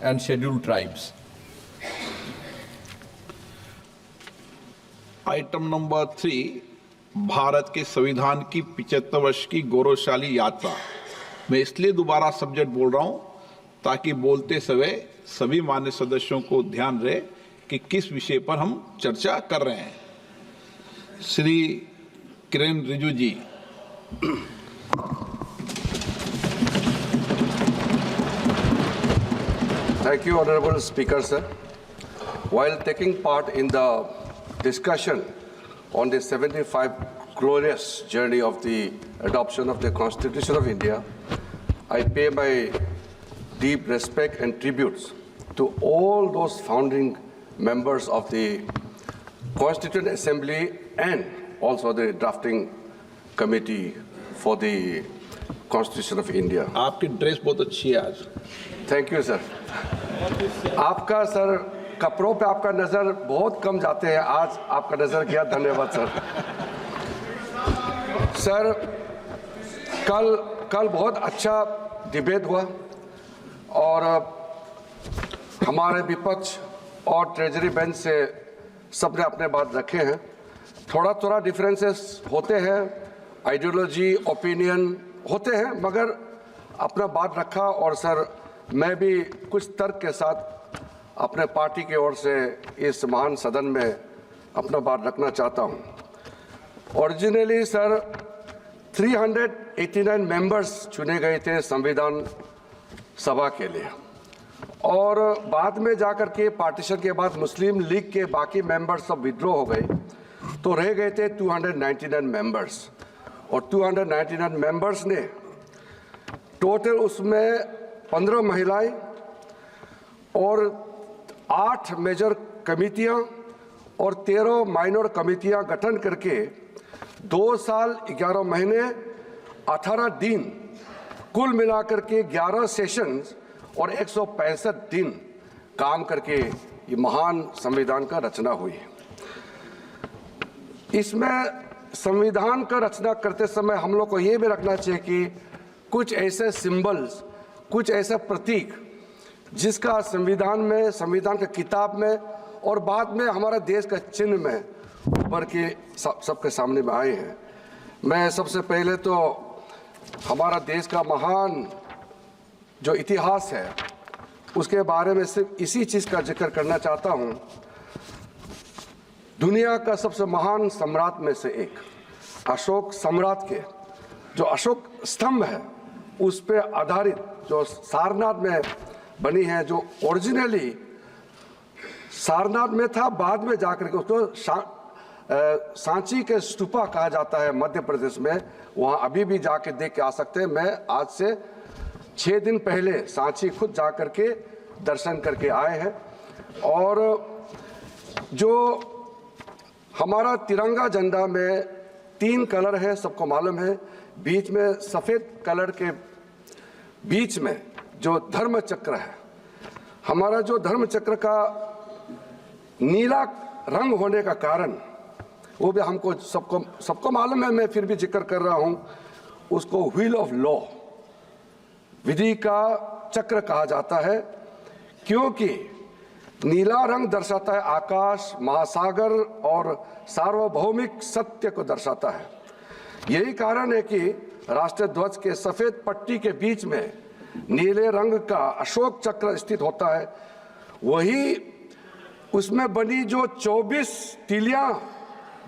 and scheduled tribes. Item number 3, Bharat के संविधान की 75 वर्ष की गौरवशाली यात्रा। मैं इसलिए दोबारा सब्जेक्ट बोल रहा हूं ताकि बोलते समय सभी मान्य सदस्यों को ध्यान रहे कि किस विषय पर हम चर्चा कर रहे हैं। श्री किरेन रिजिजू जी। Thank you, Honorable Speaker, sir. While taking part in the discussion on the 75 glorious journey of the adoption of the Constitution of India, I pay my deep respect and tributes to all those founding members of the Constituent Assembly and also the drafting committee for the Constitution of India. आपकी dress बहुत अच्छी है आज। Thank you sir. आपका sir कपड़ों पे आपका नजर बहुत कम जाते हैं, आज आपका नजर गया, धन्यवाद सर। सर कल बहुत अच्छा डिबेट हुआ और हमारे विपक्ष और ट्रेजरी बेंच से सबने अपने बात रखे हैं। थोड़ा डिफरेंसेस होते हैं, आइडियोलॉजी ओपिनियन होते हैं, मगर अपना बात रखा और सर मैं भी कुछ तर्क के साथ अपने पार्टी की ओर से इस महान सदन में अपना बात रखना चाहता हूं। ओरिजिनली सर 389 मेंबर्स चुने गए थे संविधान सभा के लिए और बाद में जाकर के पार्टीशन के बाद मुस्लिम लीग के बाकी मेंबर्स सब विड्रॉ हो गए तो रह गए थे 299 मेंबर्स और 299 मेंबर्स ने टोटल उसमें 15 महिलाएं और 8 मेजर कमिटियां और 13 माइनर कमिटियां गठन करके 2 साल 11 महीने 18 दिन कुल मिलाकर के 11 सेशंस और 165 दिन काम करके ये महान संविधान का रचना हुई। इसमें संविधान का रचना करते समय हम लोग को ये भी रखना चाहिए कि कुछ ऐसे सिंबल्स, कुछ ऐसा प्रतीक जिसका संविधान में, संविधान के किताब में और बाद में हमारा देश का चिन्ह में उभर के सबके सामने में आए हैं। मैं सबसे पहले तो हमारा देश का महान जो इतिहास है उसके बारे में सिर्फ इसी चीज़ का जिक्र करना चाहता हूँ। दुनिया का सबसे महान सम्राट में से एक अशोक सम्राट के जो अशोक स्तंभ है उस पे आधारित जो सारनाथ में बनी है, जो ओरिजिनली सारनाथ में था, बाद में जाकर के उसको सांची के स्तूपा कहा जाता है मध्य प्रदेश में। वहाँ अभी भी जाके देख के आ सकते हैं। मैं आज से 6 दिन पहले सांची खुद जाकर के दर्शन करके आए हैं और जो हमारा तिरंगा झंडा में 3 कलर है, सबको मालूम है। बीच में सफ़ेद कलर के बीच में जो धर्म चक्र है, हमारा जो धर्म चक्र का नीला रंग होने का कारण वो भी हमको सबको मालूम है, मैं फिर भी जिक्र कर रहा हूँ। उसको व्हील ऑफ लॉ, विधि का चक्र कहा जाता है, क्योंकि नीला रंग दर्शाता है आकाश, महासागर और सार्वभौमिक सत्य को दर्शाता है। यही कारण है कि राष्ट्रीय ध्वज के सफेद पट्टी के बीच में नीले रंग का अशोक चक्र स्थित होता है। वही उसमें बनी जो 24 तीलियां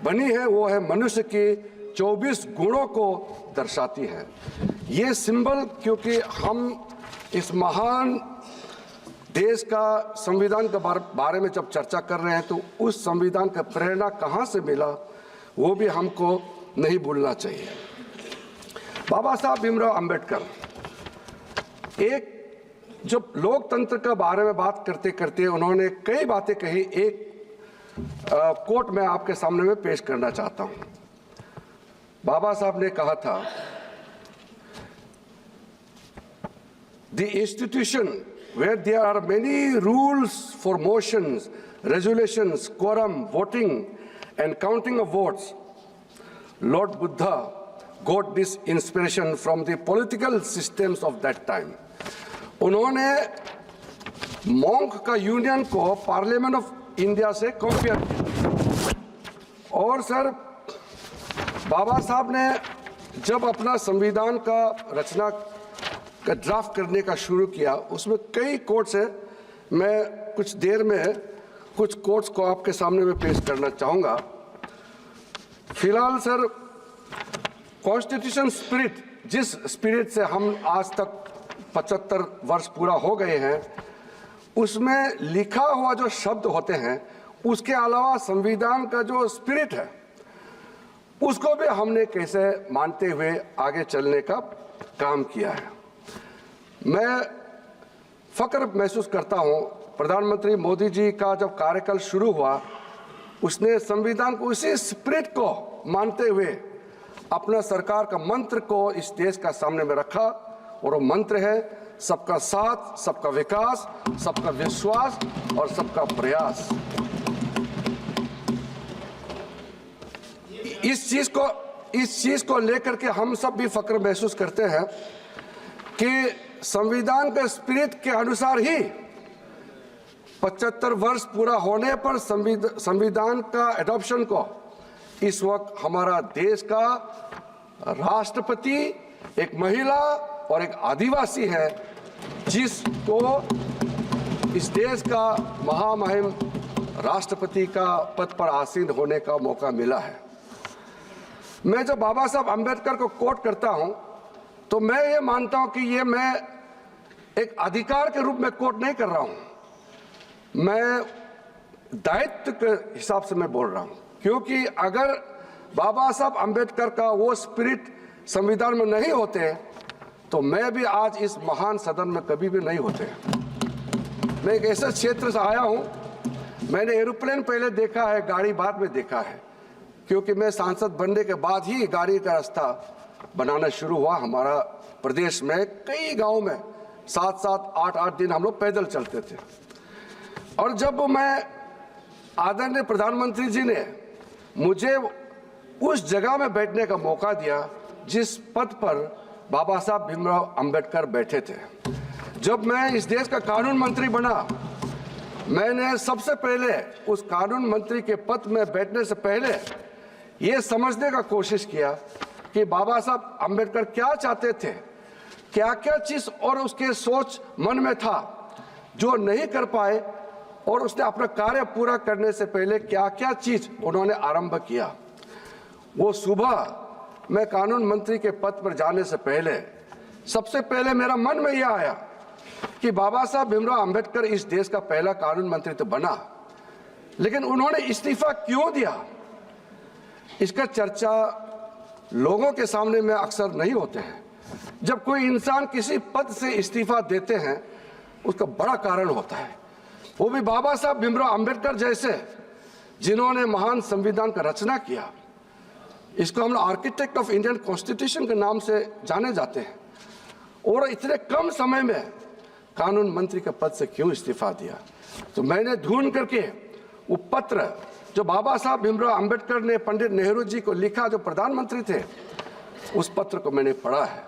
बनी है वो है मनुष्य के 24 गुणों को दर्शाती है। ये सिंबल, क्योंकि हम इस महान देश का संविधान के बारे में जब चर्चा कर रहे हैं तो उस संविधान का प्रेरणा कहाँ से मिला वो भी हमको नहीं भूलना चाहिए। बाबा साहब भीमराव अंबेडकर एक जब लोकतंत्र के बारे में बात करते करते उन्होंने कई बातें कही। एक कोट मैं आपके सामने में पेश करना चाहता हूं। बाबा साहब ने कहा था, the institution where there are many rules for motions, resolutions, quorum, voting and counting of votes, Lord Buddha got this inspiration from the political systems of that time. उन्होंने मॉन्क का यूनियन को पार्लियामेंट ऑफ इंडिया से compare किया। और sir, बाबा साहब ने जब अपना संविधान का रचना का ड्राफ्ट करने का शुरू किया, उसमें कई कोट्स है। मैं कुछ देर में कुछ कोट्स को आपके सामने में पेश करना चाहूँगा। फिलहाल सर, कॉन्स्टिट्यूशन स्पिरिट, जिस स्पिरिट से हम आज तक 75 वर्ष पूरा हो गए हैं, उसमें लिखा हुआ जो शब्द होते हैं, उसके अलावा संविधान का जो स्पिरिट है, उसको भी हमने कैसे मानते हुए आगे चलने का काम किया है। मैं फक्र महसूस करता हूँ, प्रधानमंत्री मोदी जी का जब कार्यकाल शुरू हुआ, उसने संविधान को उसी स्पिरिट को मानते हुए अपना सरकार का मंत्र को इस देश का सामने में रखा, और वो मंत्र है सबका साथ, सबका विकास, सबका विश्वास और सबका प्रयास। इस चीज को लेकर के हम सब भी फक्र महसूस करते हैं कि संविधान के स्पिरिट के अनुसार ही 75 वर्ष पूरा होने पर संविधान का एडॉप्शन को इस वक्त हमारा देश का राष्ट्रपति एक महिला और एक आदिवासी है, जिसको इस देश का महामहिम राष्ट्रपति का पद पर आसीन होने का मौका मिला है। मैं जब बाबा साहब अंबेडकर को कोट करता हूं, तो मैं ये मानता हूं कि ये मैं एक अधिकार के रूप में कोट नहीं कर रहा हूं, मैं दायित्व के हिसाब से मैं बोल रहा हूं। क्योंकि अगर बाबा साहब अंबेडकर का वो स्पिरिट संविधान में नहीं होते, तो मैं भी आज इस महान सदन में कभी भी नहीं होते। मैं एक ऐसे क्षेत्र से आया हूं, मैंने एरोप्लेन पहले देखा है, गाड़ी बाद में देखा है, क्योंकि मैं सांसद बनने के बाद ही गाड़ी का रास्ता बनाना शुरू हुआ। हमारा प्रदेश में कई गांव में 7-7, 8-8 दिन हम लोग पैदल चलते थे। और जब मैं आदरणीय प्रधानमंत्री जी ने मुझे उस जगह में बैठने का मौका दिया जिस पद पर बाबा साहब भीमराव अंबेडकर बैठे थे, जब मैं इस देश का कानून मंत्री बना, मैंने सबसे पहले उस कानून मंत्री के पद में बैठने से पहले ये समझने का कोशिश किया कि बाबा साहब अंबेडकर क्या चाहते थे, क्या क्या चीज और उसके सोच मन में था जो नहीं कर पाए, और उसने अपना कार्य पूरा करने से पहले क्या क्या चीज उन्होंने आरंभ किया। वो सुबह मैं कानून मंत्री के पद पर जाने से पहले सबसे पहले मेरा मन में यह आया कि बाबा साहब भीमराव अंबेडकर इस देश का पहला कानून मंत्री तो बना, लेकिन उन्होंने इस्तीफा क्यों दिया, इसका चर्चा लोगों के सामने में अक्सर नहीं होते हैं। जब कोई इंसान किसी पद से इस्तीफा देते हैं, उसका बड़ा कारण होता है, वो भी बाबा साहब भीमराव अंबेडकर जैसे, जिन्होंने महान संविधान का रचना किया। इसको हम आर्किटेक्ट ऑफ इंडियन कॉन्स्टिट्यूशन के नाम से जाने जाते हैं, और इतने कम समय में कानून मंत्री के पद से क्यों इस्तीफा दिया। तो मैंने ढूंढ करके वो पत्र जो बाबा साहब भीमराव अंबेडकर ने पंडित नेहरू जी को लिखा, जो प्रधानमंत्री थे, उस पत्र को मैंने पढ़ा है।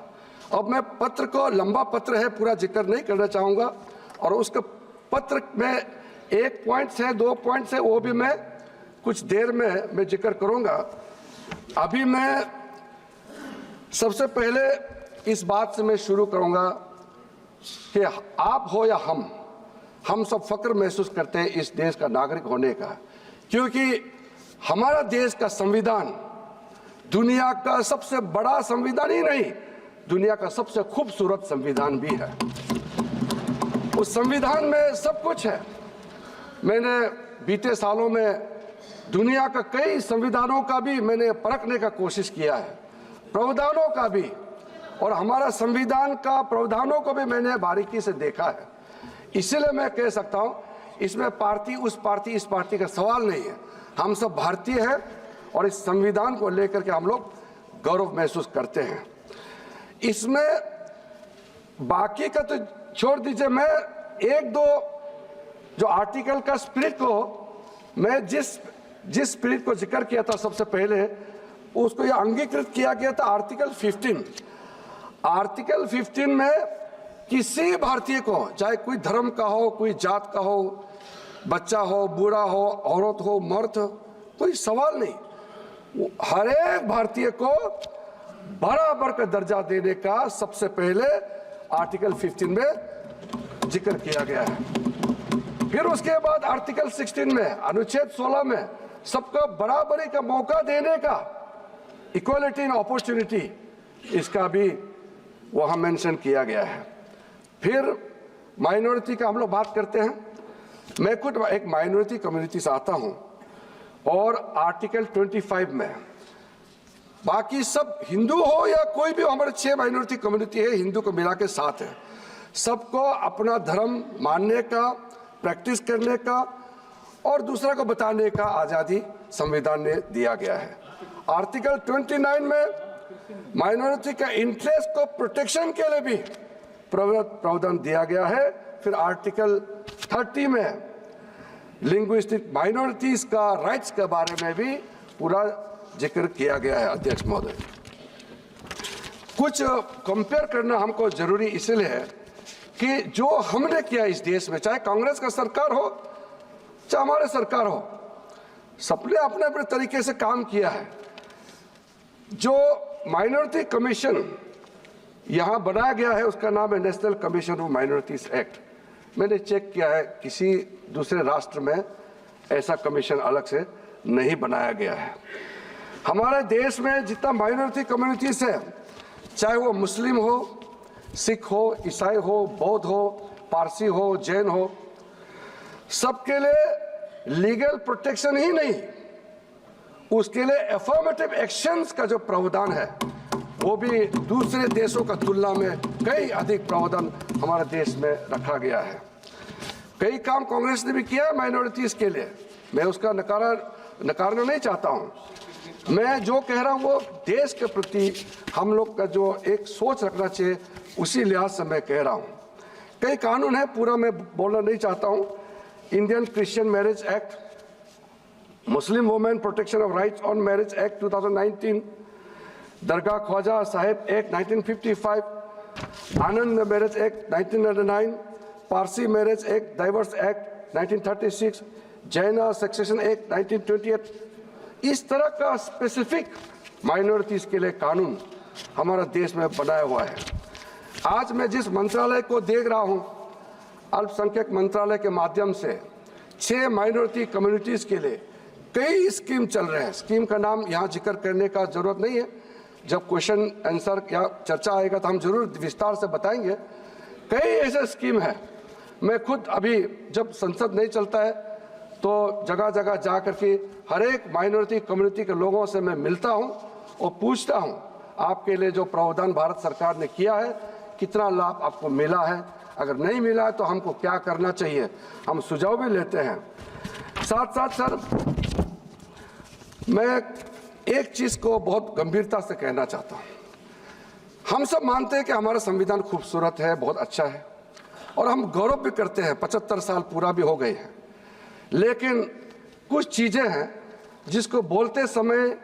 अब मैं पत्र को, लंबा पत्र है, पूरा जिक्र नहीं करना चाहूँगा, और उसके पत्र में 1 पॉइंट है, 2 पॉइंट्स है, वो भी मैं कुछ देर में मैं जिक्र करूँगा। अभी मैं सबसे पहले इस बात से मैं शुरू करूँगा कि आप हो या हम सब फक्र महसूस करते हैं इस देश का नागरिक होने का, क्योंकि हमारा देश का संविधान दुनिया का सबसे बड़ा संविधान ही नहीं, दुनिया का सबसे खूबसूरत संविधान भी है। उस संविधान में सब कुछ है। मैंने बीते सालों में दुनिया का कई संविधानों का भी मैंने परखने का कोशिश किया है, प्रावधानों का भी, और हमारा संविधान का प्रावधानों को भी मैंने बारीकी से देखा है। इसलिए मैं कह सकता हूँ, इसमें पार्टी, उस पार्टी, इस पार्टी का सवाल नहीं है। हम सब भारतीय हैं, और इस संविधान को लेकर के हम लोग गौरव महसूस करते हैं। इसमें बाकी का तो छोड़ दीजिए, मैं 1-2 जो आर्टिकल का स्पिरिट को, मैं जिस स्पिरिट को जिक्र किया था सबसे पहले, उसको ये अंगीकृत किया गया था आर्टिकल 15 में किसी भारतीय को, चाहे कोई धर्म का हो, कोई जात का हो, बच्चा हो, बूढ़ा हो, औरत हो, मर्द हो, कोई सवाल नहीं, हर एक भारतीय को बराबर का दर्जा देने का सबसे पहले आर्टिकल 15 में जिक्र किया गया है। फिर उसके बाद आर्टिकल 16 में, अनुच्छेद 16 में सबको बराबरी का मौका देने का, इक्वालिटी इन अपॉर्चुनिटी, इसका भी वहां मेंशन किया गया है। फिर माइनॉरिटी का हम लोग बात करते हैं। मैं खुद एक माइनॉरिटी कम्युनिटी से आता हूं और आर्टिकल 25 में बाकी सब हिंदू हो या कोई भी, हमारे 6 माइनॉरिटी कम्युनिटी है, हिंदू को मिला के 7 है, सबको अपना धर्म मानने का, प्रैक्टिस करने का और दूसरा को बताने का आज़ादी संविधान ने दिया गया है। आर्टिकल 29 में माइनॉरिटी का इंटरेस्ट को प्रोटेक्शन के लिए भी प्रावधान दिया गया है। फिर आर्टिकल 30 में लिंग्विस्टिक माइनॉरिटीज का राइट्स के बारे में भी पूरा जिक्र किया गया है। अध्यक्ष महोदय, कुछ कंपेयर करना हमको जरूरी इसलिए है कि जो हमने किया इस देश में, चाहे कांग्रेस का सरकार हो चाहे हमारे सरकार हो, सबने अपने अपने तरीके से काम किया है। जो माइनॉरिटी कमीशन यहाँ बनाया गया है उसका नाम है national commission of minorities act. मैंने चेक किया है, किसी दूसरे राष्ट्र में ऐसा कमीशन अलग से नहीं बनाया गया है। हमारे देश में जितना माइनॉरिटी कम्युनिटीज है, चाहे वो मुस्लिम हो, सिख हो, ईसाई हो, बौद्ध हो, पारसी हो, जैन हो, सबके लिए लीगल प्रोटेक्शन ही नहीं, उसके लिए अफर्मेटिव एक्शंस का जो प्रावधान है वो भी दूसरे देशों का तुलना में कई अधिक प्रावधान हमारे देश में रखा गया है। कई काम कांग्रेस ने भी किया है माइनॉरिटीज के लिए, मैं उसका नकारना नहीं चाहता हूं। मैं जो कह रहा हूं वो देश के प्रति हम लोग का जो एक सोच रखना चाहिए उसी लिहाज से मैं कह रहा हूं। कई कानून है, पूरा मैं बोलना नहीं चाहता हूं। Indian Christian marriage act, Muslim women protection of rights on marriage act 2019, Dargah Khwaja Sahib act 1955, Anand marriage act 1999, Parsi marriage act, divorce act 1936, Jain succession act 1928। इस तरह का स्पेसिफिक माइनॉरिटीज के लिए कानून हमारा देश में बनाया हुआ है। आज मैं जिस मंत्रालय को देख रहा हूं, अल्पसंख्यक मंत्रालय के माध्यम से 6 माइनॉरिटी कम्युनिटीज के लिए कई स्कीम चल रहे हैं। स्कीम का नाम यहाँ जिक्र करने का जरूरत नहीं है, जब क्वेश्चन आंसर या चर्चा आएगा तो हम जरूर विस्तार से बताएंगे। कई ऐसे स्कीम है, मैं खुद अभी जब संसद नहीं चलता है तो जगह जगह जा करके हर एक माइनॉरिटी कम्युनिटी के लोगों से मैं मिलता हूं और पूछता हूं आपके लिए जो प्रावधान भारत सरकार ने किया है कितना लाभ आपको मिला है, अगर नहीं मिला है तो हमको क्या करना चाहिए, हम सुझाव भी लेते हैं। साथ साथ सर मैं एक चीज को बहुत गंभीरता से कहना चाहता हूं। हम सब मानते हैं कि हमारा संविधान खूबसूरत है, बहुत अच्छा है और हम गौरव भी करते हैं, 75 साल पूरा भी हो गए हैं। लेकिन कुछ चीजें हैं जिसको बोलते समय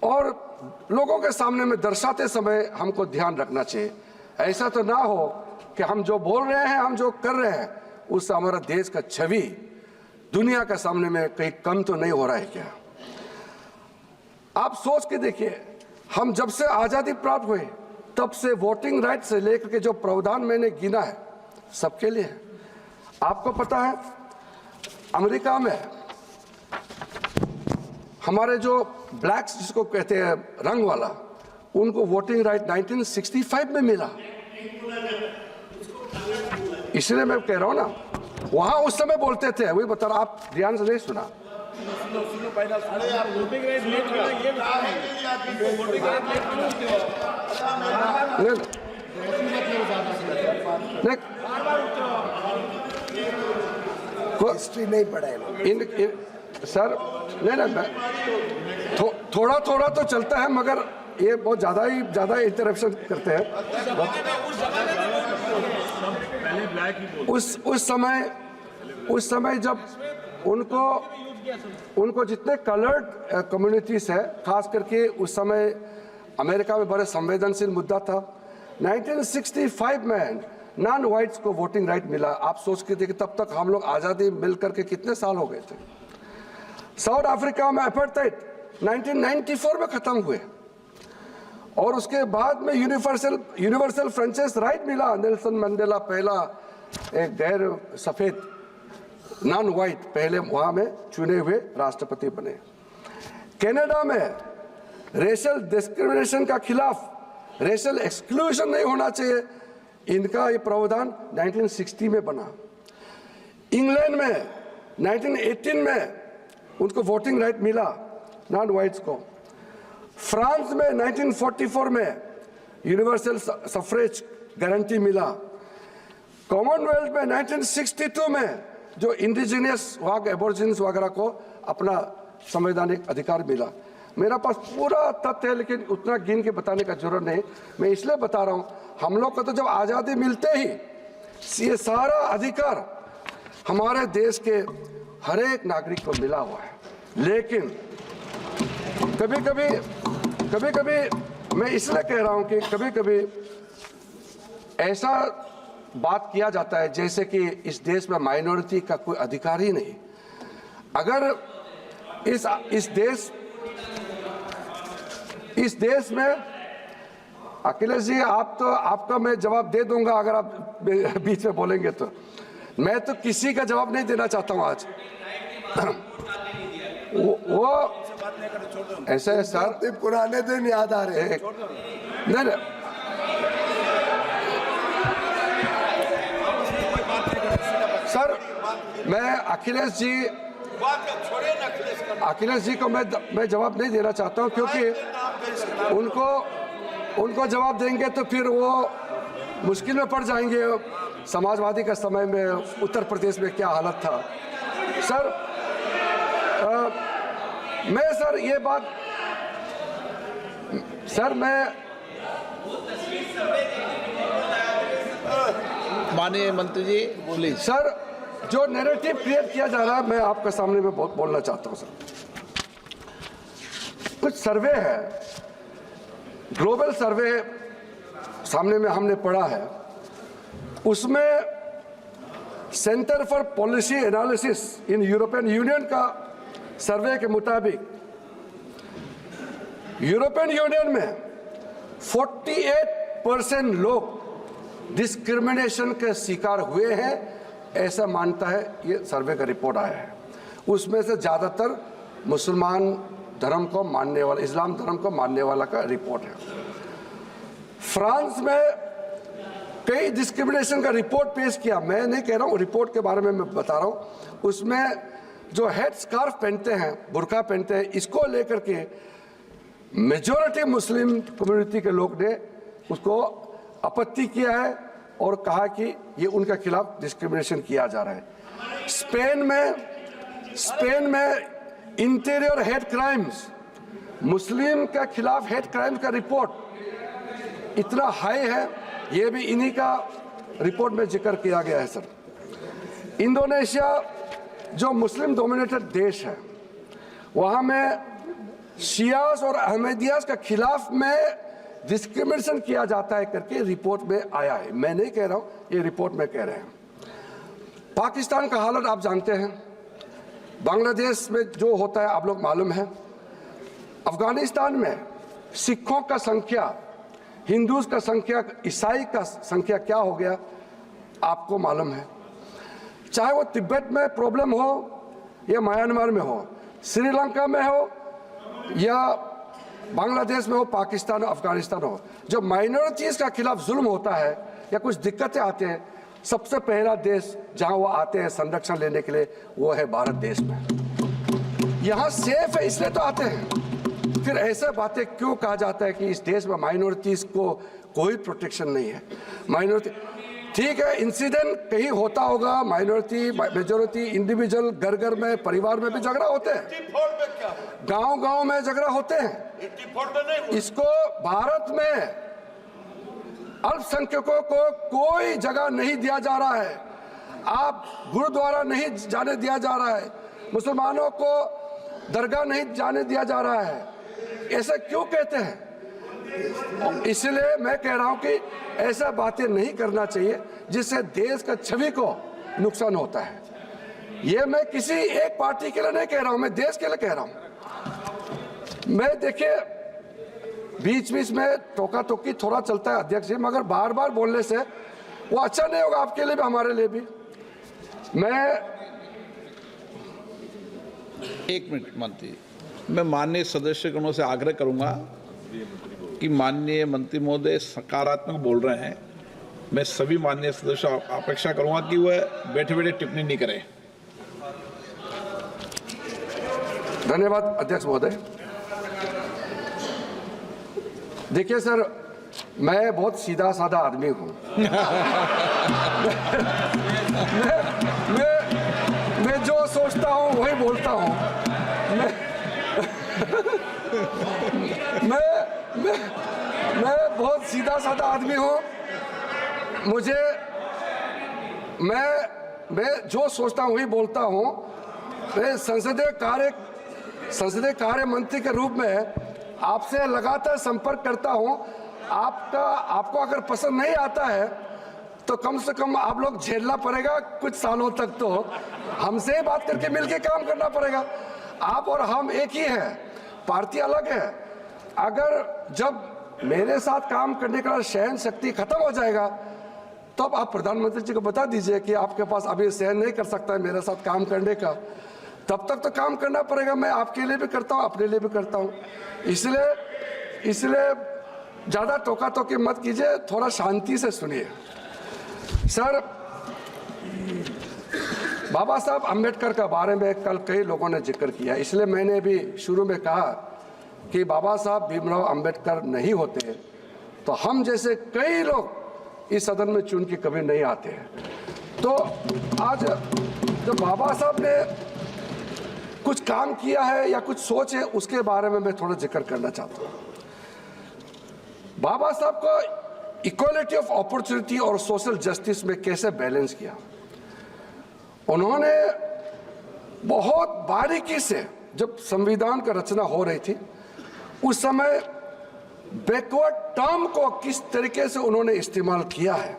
और लोगों के सामने में दर्शाते समय हमको ध्यान रखना चाहिए। ऐसा तो ना हो कि हम जो बोल रहे हैं, हम जो कर रहे हैं, उससे हमारा देश का छवि दुनिया के सामने में कहीं कम तो नहीं हो रहा है क्या। आप सोच के देखिए, हम जब से आज़ादी प्राप्त हुई तब से वोटिंग राइट से लेकर के जो प्रावधान मैंने गिना है सबके लिए है। आपको पता है अमेरिका में हमारे जो ब्लैक्स जिसको कहते हैं रंग वाला, उनको वोटिंग राइट 1965 में मिला। इसलिए मैं कह रहा हूं ना, वहां उस समय बोलते थे, वही बता रहा, आप ध्यान से नहीं सुना। हिस्ट्री नहीं पढ़ा है सर, नहीं थोड़ा थोड़ा तो चलता है, मगर ये बहुत ज्यादा इंटरप्शन करते हैं। उस समय जब उनको जितने कलर्ड कम्युनिटीज है, खास करके उस समय अमेरिका में बड़े संवेदनशील मुद्दा था। 1965 में नॉन वाइट्स को वोटिंग राइट मिला। आप सोच के थे कि तब तक हम लोग आज़ादी मिल करके कितने साल हो गए थे। साउथ अफ्रीका में अपार्थाइड 1994 में ख़त्म हुए और उसके बाद में यूनिवर्सल फ्रेंचाइज राइट मिला। नेल्सन मंडेला पहला एक गैर सफ़ेद नॉन वाइट पहले वहाँ में चुने हुए राष्ट्रपति बने। कनाडा में रेशियल डिस्क्रिमिनेशन का खिलाफ, रेशियल एक्सक्लूजन नहीं होना चाहिए, इनका ये प्रावधान 1960 में बना। इंग्लैंड में 1918 में उनको वोटिंग राइट मिला नॉन वाइट्स को। फ्रांस में 1944 में यूनिवर्सल सफरेज गारंटी मिला। कॉमनवेल्थ में 1962 में जो इंडिजिनियस वहाँ के एबोरिजिन्स वगैरह को अपना संवैधानिक अधिकार मिला। मेरा पास पूरा तथ्य है लेकिन उतना गिन के बताने का जरूरत नहीं। मैं इसलिए बता रहा हूँ, हम लोग को तो जब आज़ादी मिलते ही ये सारा अधिकार हमारे देश के हर एक नागरिक को मिला हुआ है। लेकिन कभी कभी मैं इसलिए कह रहा हूँ कि कभी कभी ऐसा बात किया जाता है जैसे कि इस देश में माइनॉरिटी का कोई अधिकार ही नहीं। अगर इस देश में अखिलेश जी, आपका मैं जवाब दे दूंगा अगर आप बीच में बोलेंगे तो। मैं तो किसी का जवाब नहीं देना चाहता हूं आज। वो ऐसा है सर, पुराने दिन याद आ रहे हैं। नहीं, सर मैं अखिलेश जी को मैं जवाब नहीं देना चाहता हूं क्योंकि उनको जवाब देंगे तो फिर वो मुश्किल में पड़ जाएंगे। समाजवादी का समय में उत्तर प्रदेश में क्या हालत था सर। मैं सर ये बात सर मैं माननीय मंत्री जी बोलिए। सर जो नैरेटिव क्रिएट किया जा रहा है मैं आपके सामने में बोलना चाहता हूं सर। कुछ सर्वे है, ग्लोबल सर्वे सामने में हमने पढ़ा है, उसमें centre for policy analysis in European union का सर्वे के मुताबिक यूरोपियन यूनियन में 48% लोग डिस्क्रिमिनेशन के शिकार हुए हैं, ऐसा मानता है ये सर्वे का रिपोर्ट आया है। उसमें से ज़्यादातर मुसलमान धर्म को मानने वाला, इस्लाम धर्म को मानने वाला का रिपोर्ट है। फ्रांस में कई डिस्क्रिमिनेशन का रिपोर्ट पेश किया। मैं नहीं कह रहा हूँ, रिपोर्ट के बारे में मैं बता रहा हूँ। उसमें जो हेड स्कार्फ पहनते हैं, बुर्का पहनते हैं, इसको लेकर के मेजॉरिटी मुस्लिम कम्युनिटी के लोग ने उसको आपत्ति किया है और कहा कि ये उनके खिलाफ डिस्क्रिमिनेशन किया जा रहा है। स्पेन में इंटीरियर हेड क्राइम्स, मुस्लिम के खिलाफ हेड क्राइम्स का रिपोर्ट इतना हाई है, ये भी इन्हीं का रिपोर्ट में जिक्र किया गया है सर। इंडोनेशिया जो मुस्लिम डोमिनेटेड देश है, वहाँ में शियास और अहमदियास के खिलाफ में डिस्क्रिमिनेशन किया जाता है करके रिपोर्ट में आया है। मैं नहीं कह रहा हूँ, ये रिपोर्ट में कह रहे हैं। पाकिस्तान का हालत आप जानते हैं, बांग्लादेश में जो होता है आप लोग मालूम है, अफगानिस्तान में सिखों का संख्या, हिंदूज का संख्या, ईसाई का संख्या क्या हो गया आपको मालूम है। चाहे वो तिब्बत में प्रॉब्लम हो या म्यांमार में हो, श्रीलंका में हो या बांग्लादेश में हो, पाकिस्तान हो, अफगानिस्तान हो, जो माइनॉरिटीज़ का खिलाफ जुल्म होता है या कुछ दिक्कतें आते हैं, सबसे पहला देश जहां वो आते हैं संरक्षण लेने के लिए वो है भारत देश में। यहाँ सेफ है इसलिए तो आते हैं। फिर ऐसे बातें क्यों कहा जाता है कि इस देश में माइनॉरिटीज़ को कोई प्रोटेक्शन नहीं है। माइनॉरिटी ठीक है, इंसिडेंट कहीं होता होगा, माइनॉरिटी मेजॉरिटी इंडिविजुअल घर घर में परिवार में भी झगड़ा होते हैं, गांव में झगड़ा होते हैं। इसको भारत में अल्पसंख्यकों को कोई जगह नहीं दिया जा रहा है। आप गुरुद्वारा नहीं जाने दिया जा रहा है, मुसलमानों को दरगाह नहीं जाने दिया जा रहा है। ऐसा क्यों कहते हैं? इसलिए मैं कह रहा हूं कि ऐसा बातें नहीं करना चाहिए जिससे देश का छवि को नुकसान होता है। ये मैं किसी एक पार्टी के लिए नहीं कह रहा हूं, मैं देश के लिए कह रहा हूं। मैं देखिए बीच बीच में टोका टोकी थोड़ा चलता है अध्यक्ष जी, मगर बार बार बोलने से वो अच्छा नहीं होगा आपके लिए भी हमारे लिए भी। मैं एक मिनट मंत्री, मैं माननीय सदस्यगणों से आग्रह करूंगा कि माननीय मंत्री महोदय सकारात्मक बोल रहे हैं। मैं सभी माननीय सदस्य अपेक्षा करूंगा कि वह बैठे बैठे टिप्पणी नहीं करें। धन्यवाद अध्यक्ष महोदय। देखिए सर, मैं बहुत सीधा साधा आदमी हूं। मैं जो सोचता हूं वही बोलता हूं। मैं बहुत सीधा साधा आदमी हूं। मैं जो सोचता हूं वही बोलता हूं। मैं संसदीय कार्य मंत्री के रूप में आपसे लगातार संपर्क करता हूं। आपको अगर पसंद नहीं आता है तो कम से कम आप लोग झेलना पड़ेगा कुछ सालों तक, तो हमसे बात करके मिलके काम करना पड़ेगा। आप और हम एक ही हैं, पार्टी अलग है। अगर जब मेरे साथ काम करने का सहन शक्ति खत्म हो जाएगा तब आप प्रधानमंत्री जी को बता दीजिए कि आपके पास अभी सहन नहीं कर सकता है मेरे साथ काम करने का। तब तक तो काम करना पड़ेगा। मैं आपके लिए भी करता हूँ, अपने लिए भी करता हूँ। इसलिए ज़्यादा टोका टोकी मत कीजिए, थोड़ा शांति से सुनिए। सर, बाबा साहब अम्बेडकर के बारे में कल कई लोगों ने जिक्र किया, इसलिए मैंने भी शुरू में कहा कि बाबा साहब भीमराव अम्बेडकर नहीं होते तो हम जैसे कई लोग इस सदन में चुन के कभी नहीं आते हैं। तो आज जो बाबा साहब ने कुछ काम किया है या कुछ सोच है उसके बारे में मैं थोड़ा जिक्र करना चाहता हूँ। बाबा साहब को इक्वालिटी ऑफ अपॉर्चुनिटी और सोशल जस्टिस में कैसे बैलेंस किया, उन्होंने बहुत बारीकी से, जब संविधान का रचना हो रही थी उस समय बैकवर्ड टर्म को किस तरीके से उन्होंने इस्तेमाल किया है।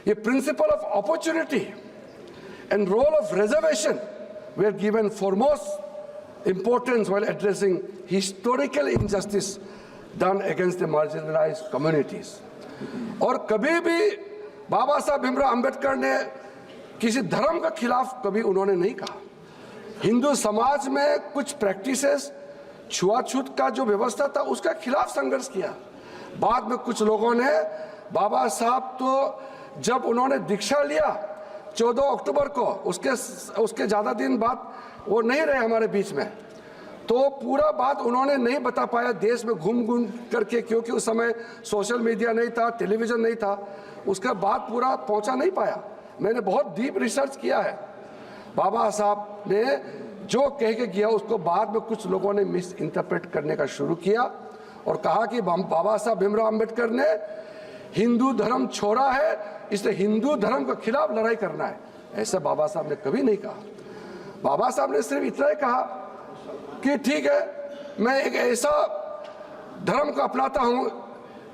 ये principle of opportunity and role of reservation were given foremost importance while addressing historical injustice done against the marginalized communities। और कभी भी बाबा साहब भीमराव अंबेडकर ने किसी धर्म के खिलाफ कभी उन्होंने नहीं कहा। हिंदू समाज में कुछ प्रैक्टिसेस, छुआछूत का जो व्यवस्था था उसका खिलाफ संघर्ष किया। बाद में कुछ लोगों ने, बाबा साहब तो जब उन्होंने दीक्षा लिया 14 अक्टूबर को, उसके ज़्यादा दिन बाद वो नहीं रहे हमारे बीच में, तो पूरा बात उन्होंने नहीं बता पाया देश में घूम घूम करके, क्योंकि उस समय सोशल मीडिया नहीं था, टेलीविज़न नहीं था, उसका बात पूरा पहुंचा नहीं पाया। मैंने बहुत डीप रिसर्च किया है। बाबा साहब ने जो कह के किया उसको बाद में कुछ लोगों ने मिस इंटरप्रेट करने का शुरू किया और कहा कि बाबा साहब भीमराव अम्बेडकर ने हिंदू धर्म छोड़ा है, इसलिए हिंदू धर्म के खिलाफ लड़ाई करना है। ऐसा बाबा साहब ने कभी नहीं कहा। बाबा साहब ने सिर्फ इतना ही कहा कि ठीक है, मैं एक ऐसा धर्म को अपनाता हूं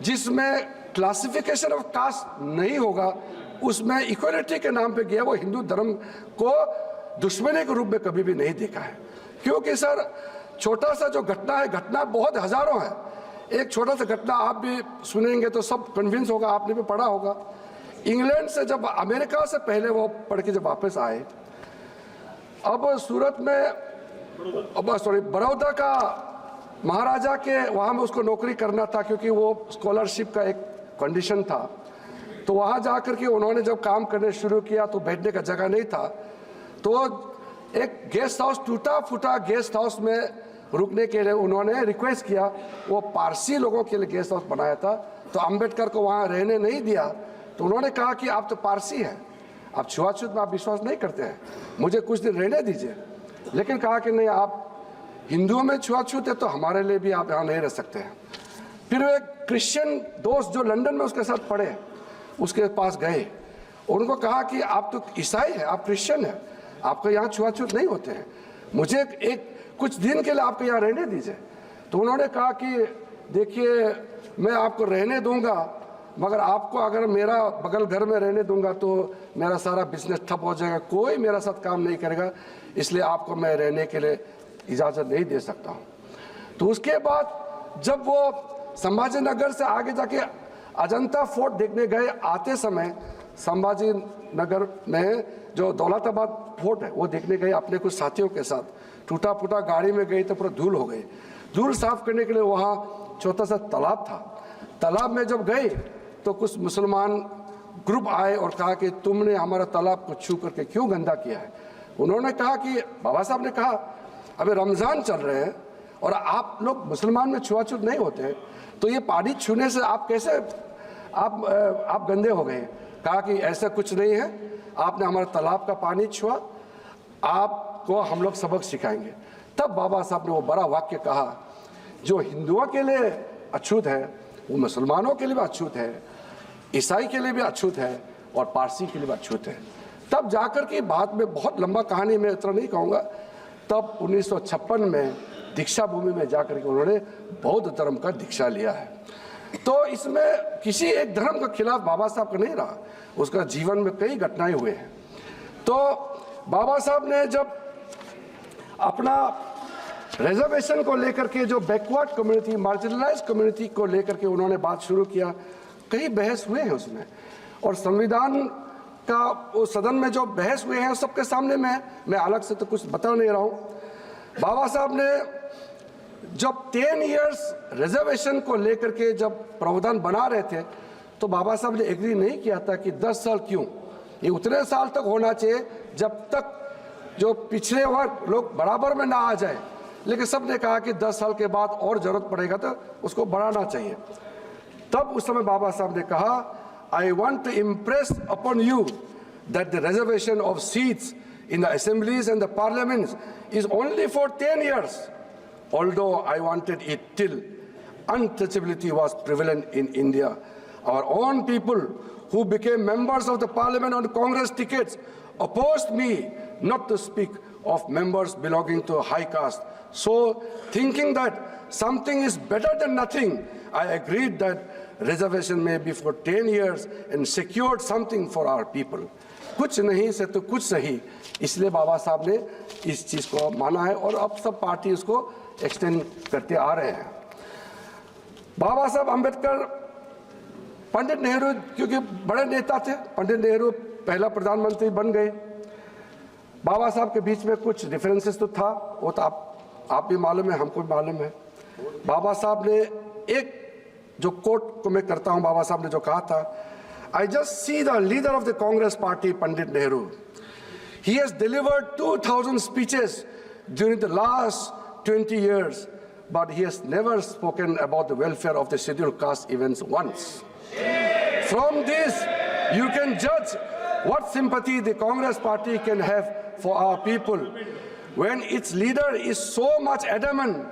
जिसमें क्लासिफिकेशन ऑफ कास्ट नहीं होगा, उसमें इक्वलिटी के नाम पे गया। वो हिंदू धर्म को दुश्मनी के रूप में कभी भी नहीं देखा है। क्योंकि सर, छोटा सा जो घटना है, घटना बहुत हजारों है। एक छोटा सा घटना आप भी सुनेंगे तो सब कन्विंस होगा, आपने भी पढ़ा होगा। इंग्लैंड से जब, अमेरिका से पहले वो पढ़ के जब वापस आए, अब सूरत में, बड़ौदा का महाराजा के वहाँ में उसको नौकरी करना था, क्योंकि वो स्कॉलरशिप का एक कंडीशन था। तो वहाँ जाकर के उन्होंने जब काम करने शुरू किया तो बैठने का जगह नहीं था, तो एक गेस्ट हाउस, टूटा फूटा गेस्ट हाउस में रुकने के लिए उन्होंने रिक्वेस्ट किया। वो पारसी लोगों के लिए गेस्ट हाउस बनाया था, तो अंबेडकर को वहाँ रहने नहीं दिया। तो उन्होंने कहा कि आप तो पारसी हैं, आप छुआछूत में आप विश्वास नहीं करते हैं, मुझे कुछ दिन रहने दीजिए। लेकिन कहा कि नहीं, आप हिंदुओं में छुआछूत है तो हमारे लिए भी आप यहाँ नहीं रह सकते हैं। फिर वो एक क्रिश्चियन दोस्त जो लंदन में उसके साथ पढ़े, उसके पास गए, उनको कहा कि आप तो ईसाई हैं, आप क्रिश्चियन हैं, आपको यहाँ छुआछूत नहीं होते हैं, मुझे एक कुछ दिन के लिए आपको यहाँ रहने दीजिए। तो उन्होंने कहा कि देखिए मैं आपको रहने दूंगा, मगर आपको अगर मेरा बगल घर में रहने दूंगा तो मेरा सारा बिजनेस ठप हो जाएगा, कोई मेरा साथ काम नहीं करेगा, इसलिए आपको मैं रहने के लिए इजाज़त नहीं दे सकता हूँ। तो उसके बाद जब वो संभाजी नगर से आगे जाके अजंता फोर्ट देखने गए, आते समय संभाजी नगर में जो दौलताबाद फोर्ट है वो देखने गए अपने कुछ साथियों के साथ, टूटा फूटा गाड़ी में गई तो पूरा धूल हो गई। धूल साफ करने के लिए वहाँ छोटा सा तालाब था, तालाब में जब गए तो कुछ मुसलमान ग्रुप आए और कहा कि तुमने हमारा तालाब को छू करके क्यों गंदा किया है। उन्होंने कहा कि बाबा साहब ने कहा अभी रमज़ान चल रहे हैं और आप लोग मुसलमान में छुआछूत नहीं होते, तो ये पानी छूने से आप कैसे आप गंदे हो गए। कहा कि ऐसा कुछ नहीं है, आपने हमारे तालाब का पानी छुआ, आपको हम लोग सबक सिखाएंगे। तब बाबा साहब ने वो बड़ा वाक्य कहा, जो हिंदुओं के लिए अछूत है वो मुसलमानों के लिए भी अछूत है, ईसाई के लिए भी अछूत है और पारसी के लिए भी अछूत है। तब जाकर के बाद में बहुत लंबा कहानी मैं इतना नहीं कहूँगा, तब 1956 में दीक्षा भूमि में जाकर के उन्होंने बौद्ध धर्म का दीक्षा लिया है। तो इसमें किसी एक धर्म के खिलाफ बाबा साहब का नहीं रहा, उसका जीवन में कई घटनाएं हुए हैं। तो बाबा साहब ने जब अपना रिजर्वेशन को लेकर के, जो बैकवर्ड कम्युनिटी, मार्जिनलाइज कम्युनिटी को लेकर के उन्होंने बात शुरू किया, कई बहस हुए हैं उसमें, और संविधान का वो सदन में जो बहस हुए हैं सबके सामने मैं अलग से तो कुछ बता नहीं रहा हूँ। बाबा साहब ने जब 10 इयर्स रिजर्वेशन को लेकर के जब प्रावधान बना रहे थे तो बाबा साहब ने एग्री नहीं किया था कि 10 साल क्यों, ये उतने साल तक होना चाहिए जब तक जो पिछड़े वर्ग लोग बराबर में ना आ जाए, लेकिन सब ने कहा कि 10 साल के बाद और जरूरत पड़ेगा तो उसको बढ़ाना चाहिए। तब उस समय बाबा साहब ने कहा, I want to impress upon you that the reservation of seats in the assemblies and the parliaments is only for 10 years, although I wanted it till untouchability was prevalent in India. Our own people who became members of the parliament on Congress tickets opposed me not to speak of members belonging to a high caste. So, thinking that something is better than nothing, I agreed that reservation may be for 10 years and secured something for our people. कुछ नहीं से तो कुछ सही, इसलिए बाबा साहब ने इस चीज़ को माना है और अब सब पार्टी उसको एक्सटेंड करते आ रहे हैं। बाबा साहब अम्बेडकर, पंडित नेहरू क्योंकि बड़े नेता थे, पंडित नेहरू पहला प्रधानमंत्री बन गए। बाबा साहब के बीच में कुछ डिफरेंसेस तो था, वो तो आप भी मालूम है, हमको भी मालूम है। बाबा साहब ने एक जो कोट को मैं करता हूँ, बाबा साहब ने जो कहा था, I just see the leader of the Congress party, Pandit Nehru. He has delivered 2,000 speeches during the last 20 years, but he has never spoken about the welfare of the scheduled caste events once. From this, you can judge what sympathy the Congress party can have for our people. When its leader is so much adamant,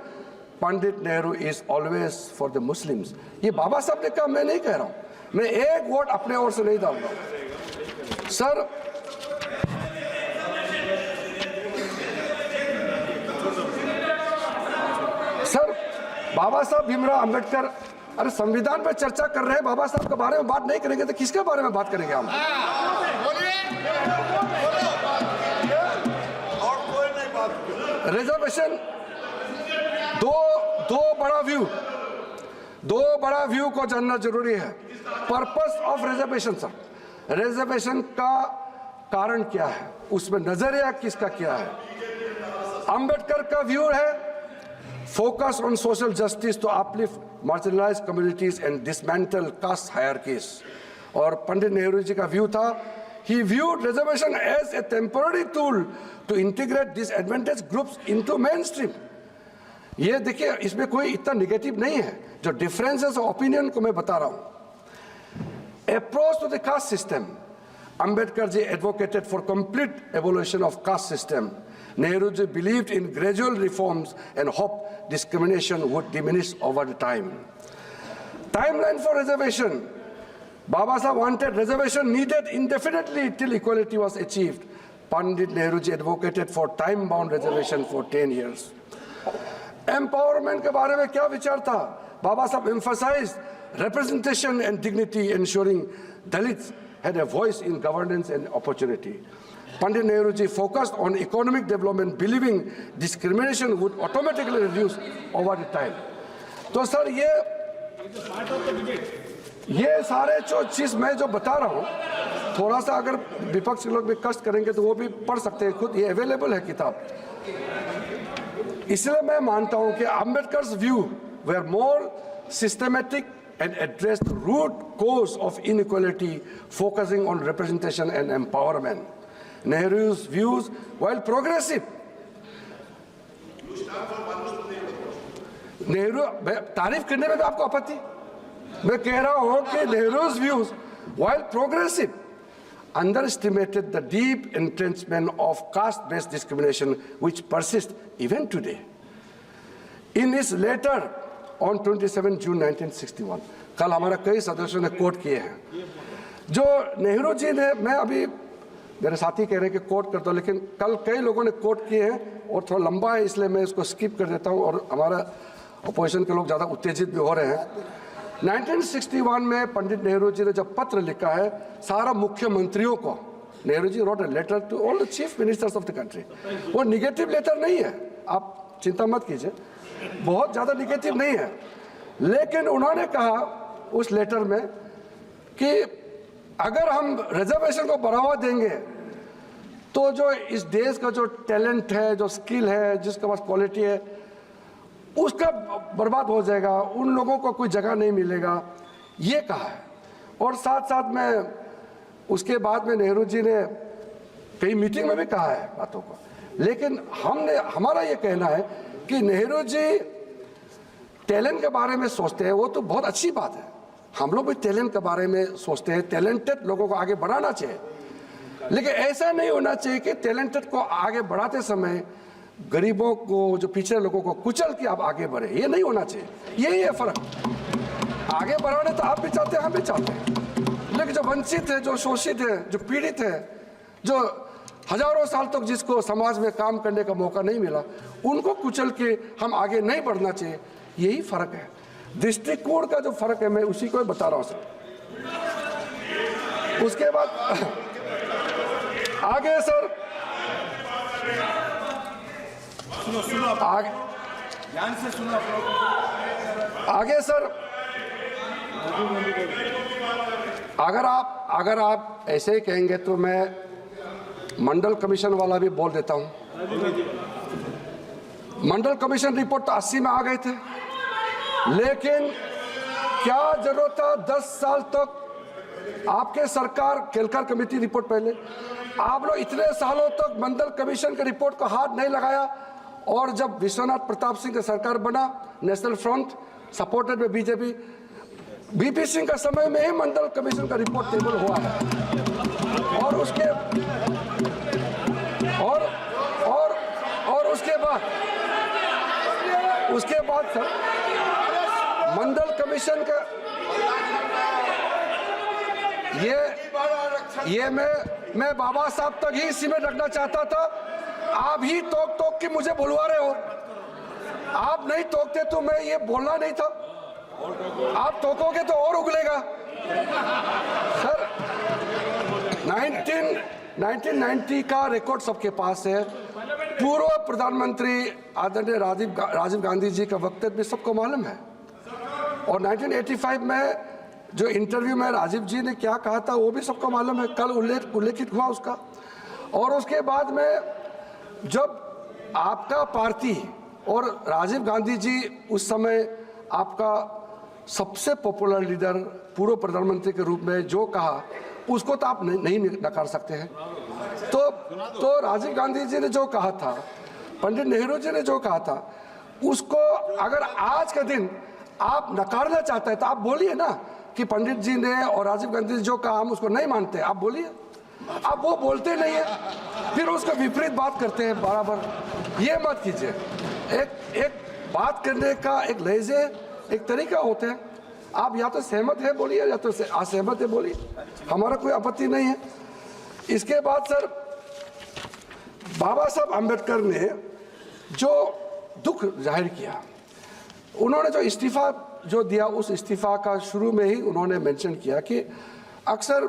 Pandit Nehru is always for the Muslims. ये बाबा साहब ने कहा, मैं नहीं कह रहा हूँ, मैं एक वोट अपने ओर से नहीं डाल रहा हूँ। सर बाबा साहब भीमराव अंबेडकर, अरे संविधान पे चर्चा कर रहे हैं, बाबा साहब के बारे में बात नहीं करेंगे तो किसके बारे में बात करेंगे हम? रिजर्वेशन, दो बड़ा व्यू को जानना जरूरी है। Purpose of reservation, sir reservation का कारण क्या है, उसमें नजरिया किसका क्या है? अंबेडकर का व्यू है focus on social justice to uplift marginalised communities and dismantle caste hierarchies, और पंडित नेहरू जी का व्यू था, he viewed reservation as a temporary tool to integrate disadvantaged groups into mainstream. ये देखिए, इसमें कोई इतना निगेटिव नहीं है, जो डिफरेंसेस ऑफ ओपिनियन को मैं बता रहा हूं। Approach to the caste system, Ambedkar ji advocated for complete abolition of caste system. Nehru ji believed in gradual reforms and hoped discrimination would diminish over the time. Timeline for reservation, Baba Sahib wanted reservation needed indefinitely till equality was achieved. Pandit Nehru ji advocated for time-bound reservation for 10 years. Empowerment के बारे में क्या विचार था? Baba Sahib emphasized representation and dignity, ensuring Dalits had a voice in governance and opportunity. Pandit Nehru ji focused on economic development, believing discrimination would automatically reduce over the time. तो sir ये सारे जो चीज़ मैं जो बता रहा हूँ, थोड़ा सा अगर विपक्ष के लोग भी कष्ट करेंगे तो वो भी पढ़ सकते हैं खुद, ये अवेलेबल है किताब। इसलिए मैं मानता हूँ कि Ambedkar's view were more systematic and addressed the root cause of inequality, focusing on representation and empowerment. Nehru's views, while progressive, Nehru तारीफ करने में भी आपको आपत्ति? मैं कह रहा हूं कि Nehru's views, while progressive, underestimated the deep entrenchment of caste-based discrimination which persists even today. In his letter on 27 June 1961, कल हमारा कई सदस्यों ने कोट किए हैं, जो नेहरू जी ने, मैं अभी मेरे साथी कह रहे हैं कि कोट कर दो, लेकिन कल कई लोगों ने कोट किए हैं और थोड़ा लंबा है इसलिए मैं इसको स्किप कर देता हूं और हमारा अपोजिशन के लोग ज़्यादा उत्तेजित भी हो रहे हैं। 1961 में पंडित नेहरू जी ने जब पत्र लिखा है सारा मुख्यमंत्रियों को, Nehru ji wrote a letter to all the chief ministers of the country. वो निगेटिव लेटर नहीं है, आप चिंता मत कीजिए, बहुत ज़्यादा निगेटिव नहीं है, लेकिन उन्होंने कहा उस लेटर में कि अगर हम रिजर्वेशन को बढ़ावा देंगे तो जो इस देश का जो टैलेंट है, जो स्किल है, जिसके पास क्वालिटी है, उसका बर्बाद हो जाएगा, उन लोगों को कोई जगह नहीं मिलेगा, ये कहा है। और साथ साथ में उसके बाद में नेहरू जी ने कई मीटिंग में भी कहा है बातों को, लेकिन हमारा ये कहना है कि नेहरू जी टैलेंट के बारे में सोचते हैं, वो तो बहुत अच्छी बात है, हम लोग भी टैलेंट के बारे में सोचते हैं, टैलेंटेड लोगों को आगे बढ़ाना चाहिए, लेकिन ऐसा नहीं होना चाहिए कि टैलेंटेड को आगे बढ़ाते समय गरीबों को, जो पिछड़े लोगों को कुचल के आप आगे बढ़े, ये नहीं होना चाहिए। यही है फर्क। आगे बढ़ाने तो आप भी चाहते हैं, हम भी चाहते हैं, लेकिन जो वंचित है, जो शोषित है, जो पीड़ित है, जो हजारों साल तक जिसको समाज में काम करने का मौका नहीं मिला, उनको कुचल के हम आगे नहीं बढ़ना चाहिए, यही फर्क है। दृष्टिकोण का जो फर्क है मैं उसी को बता रहा हूं सर। उसके बाद आगे सर, ध्यान से सुनो, आगे सर, अगर आप ऐसे ही कहेंगे तो मैं मंडल कमीशन वाला भी बोल देता हूं। मंडल कमीशन रिपोर्ट तो 80 में आ गए थे, लेकिन क्या जरूरत था 10 साल तक? आपके सरकार केलकर कमेटी रिपोर्ट पहले, आप लोग इतने सालों तक मंडल कमीशन के रिपोर्ट को हाथ नहीं लगाया, और जब विश्वनाथ प्रताप सिंह का सरकार बना, national front supported by BJP, BP Singh का समय में ही मंडल कमीशन का रिपोर्ट टेबल हुआ है, और उसके बाद सर मंडल कमीशन का ये मैं बाबा साहब तक ही इसी में रखना चाहता था। आप ही टोक के मुझे बुलवा रहे हो, आप नहीं टोकते तो मैं ये बोलना नहीं था, आप टोकोगे तो और उगलेगा सर। 1990 का रिकॉर्ड सबके पास है, पूर्व प्रधानमंत्री आदरणीय राजीव गांधी जी का वक्तव्य भी सबको मालूम है, और 1985 में जो इंटरव्यू में राजीव जी ने क्या कहा था वो भी सबको मालूम है, कल उल्लेखित हुआ उसका। और उसके बाद में जब आपका पार्टी और राजीव गांधी जी उस समय आपका सबसे पॉपुलर लीडर, पूर्व प्रधानमंत्री के रूप में जो कहा, उसको तो आप नहीं नकार सकते हैं। तो राजीव गांधी जी ने जो कहा था, पंडित नेहरू जी ने जो कहा था, उसको अगर आज के दिन आप नकारना चाहते हैं तो आप बोलिए ना कि पंडित जी ने और राजीव गांधी जी जो कहा हम उसको नहीं मानते, आप बोलिए। आप वो बोलते नहीं है, फिर उसका विपरीत बात करते हैं बराबर, ये मत कीजिए। एक बात करने का एक लहजे, एक तरीका होते हैं, आप या तो सहमत है बोलिए या तो असहमत है बोलिए, हमारा कोई आपत्ति नहीं है। इसके बाद सर बाबा साहब अम्बेडकर ने जो दुख जाहिर किया, उन्होंने जो इस्तीफा जो दिया उस इस्तीफा का शुरू में ही उन्होंने मेंशन किया कि अक्सर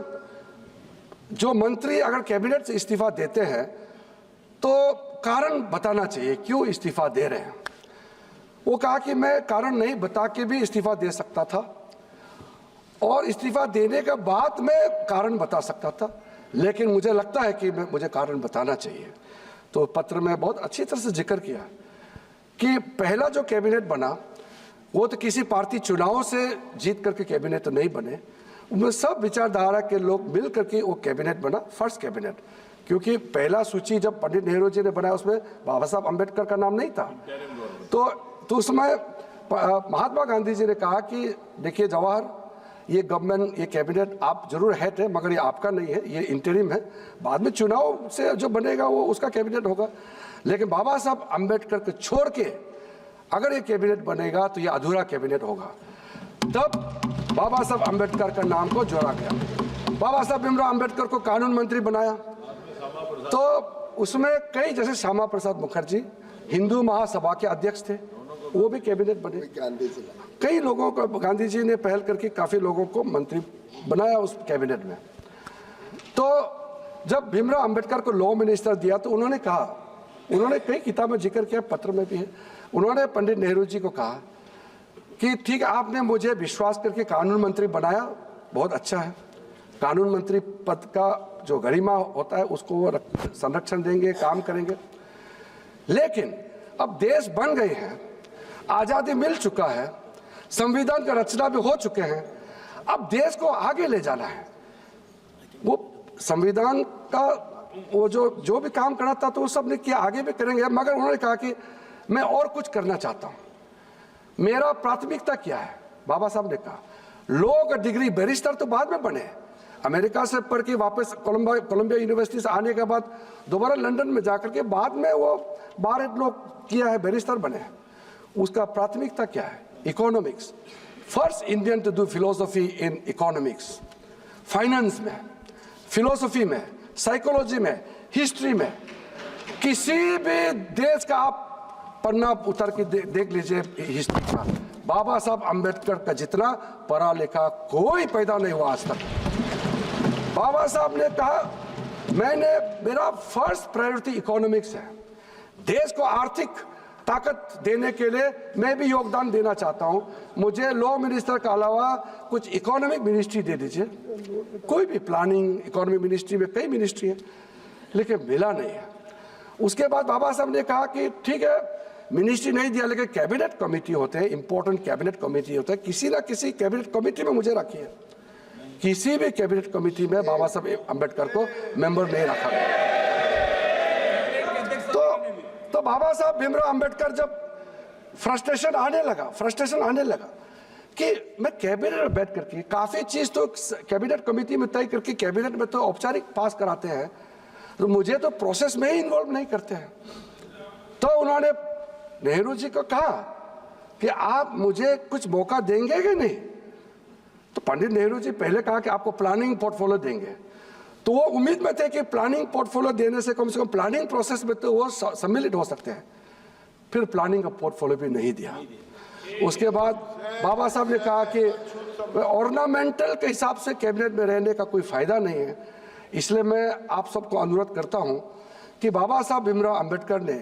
जो मंत्री अगर कैबिनेट से इस्तीफा देते हैं तो कारण बताना चाहिए क्यों इस्तीफा दे रहे हैं। वो कहा कि मैं कारण नहीं बता के भी इस्तीफा दे सकता था और इस्तीफा देने के बाद मैं कारण बता सकता था, लेकिन मुझे लगता है कि मुझे कारण बताना चाहिए। तो पत्र में बहुत अच्छी तरह से जिक्र किया कि पहला जो कैबिनेट बना वो तो किसी पार्टी चुनाव से जीत करके कैबिनेट तो नहीं बने, उनमें सब विचारधारा के लोग मिल करके वो कैबिनेट बना, फर्स्ट कैबिनेट। क्योंकि पहला सूची जब पंडित नेहरू जी ने बनाया उसमें बाबा साहब अम्बेडकर का नाम नहीं था। तो उस समय महात्मा गांधी जी ने कहा कि देखिए जवाहर, ये गवर्नमेंट, ये कैबिनेट आप जरूर हेड है मगर ये आपका नहीं है, ये इंटरिम है, बाद में चुनाव से जो बनेगा वो उसका कैबिनेट होगा, लेकिन बाबा साहब अम्बेडकर को छोड़ के अगर ये कैबिनेट बनेगा तो ये अधूरा कैबिनेट होगा। तब बाबा साहब अम्बेडकर का नाम को जोड़ा गया। बाबा साहब भीमराव अम्बेडकर को कानून मंत्री बनाया, तो उसमें कई, जैसे श्यामा प्रसाद मुखर्जी हिंदू महासभा के अध्यक्ष थे, वो भी कैबिनेट बने। कई लोगों को गांधी जी ने पहल करके काफी लोगों को मंत्री बनाया उस कैबिनेट में। तो जब भीमराव अम्बेडकर को लॉ मिनिस्टर दिया तो उन्होंने कहा, उन्होंने कई किताब में जिक्र किया, पत्र में भी है, उन्होंने पंडित नेहरू जी को कहा कि ठीक है, आपने मुझे विश्वास करके कानून मंत्री बनाया, बहुत अच्छा है, कानून मंत्री पद का जो गरिमा होता है उसको वो संरक्षण देंगे, काम करेंगे, लेकिन अब देश बन गए हैं, आज़ादी मिल चुका है, संविधान का रचना भी हो चुके हैं, अब देश को आगे ले जाना है। वो संविधान का वो जो भी काम करना था तो वो सब ने किया, आगे भी करेंगे, मगर उन्होंने कहा कि मैं और कुछ करना चाहता हूँ, मेरा प्राथमिकता क्या है। बाबा साहब ने कहा लॉ का डिग्री, बैरिस्टर तो बाद में बने, अमेरिका से पढ़ के वापस कोलंबिया यूनिवर्सिटी से आने के बाद दोबारा लंदन में जाकर के बाद में वो बार लॉ किया है, बैरिस्टर बने। उसका प्राथमिकता क्या है, economics, first Indian to do philosophy in economics, finance में, फिलोसफी में, साइकोलॉजी में, हिस्ट्री में, किसी भी देश का आप पन्ना उतर के देख लीजिए हिस्ट्री का, बाबा साहब अम्बेडकर का जितना पढ़ा लिखा कोई पैदा नहीं हुआ आज तक। बाबा साहब ने कहा मेरा फर्स्ट प्रायोरिटी इकोनॉमिक्स है, देश को आर्थिक ताकत देने के लिए मैं भी योगदान देना चाहता हूं, मुझे लॉ मिनिस्टर के अलावा कुछ इकोनॉमिक मिनिस्ट्री दे दीजिए, कोई भी प्लानिंग, इकोनॉमिक मिनिस्ट्री में कई मिनिस्ट्री है, लेकिन मिला नहीं है। उसके बाद बाबा साहब ने कहा कि ठीक है, मिनिस्ट्री नहीं दिया लेकिन कैबिनेट कमेटी होते हैं, इंपॉर्टेंट कैबिनेट कमेटी होते हैं, किसी ना किसी कैबिनेट कमेटी में मुझे रखिए। किसी भी कैबिनेट कमेटी में बाबा साहब अम्बेडकर को मेंबर नहीं रखा गया। तो बाबा साहब भीमराव अम्बेडकर जब फ्रस्ट्रेशन आने लगा कि मैं कैबिनेट में बैठ करके काफी चीज तो कैबिनेट कमेटी में तय करके कैबिनेट में तो औपचारिक पास कराते हैं, तो मुझे तो प्रोसेस में ही इन्वॉल्व नहीं करते हैं। तो उन्होंने नेहरू जी को कहा कि आप मुझे कुछ मौका देंगे कि नहीं। तो पंडित नेहरू जी पहले कहा कि आपको प्लानिंग पोर्टफोलियो देंगे, तो वो उम्मीद में थे कि प्लानिंग पोर्टफोलियो देने से कम प्लानिंग प्रोसेस में तो वो सम्मिलित हो सकते हैं। फिर प्लानिंग का पोर्टफोलियो भी नहीं दिया। उसके बाद बाबा साहब ने कहा कि ऑर्नामेंटल के हिसाब से कैबिनेट में रहने का कोई फायदा नहीं है, इसलिए मैं आप सबको अनुरोध करता हूं कि बाबा साहब भीमराव अम्बेडकर ने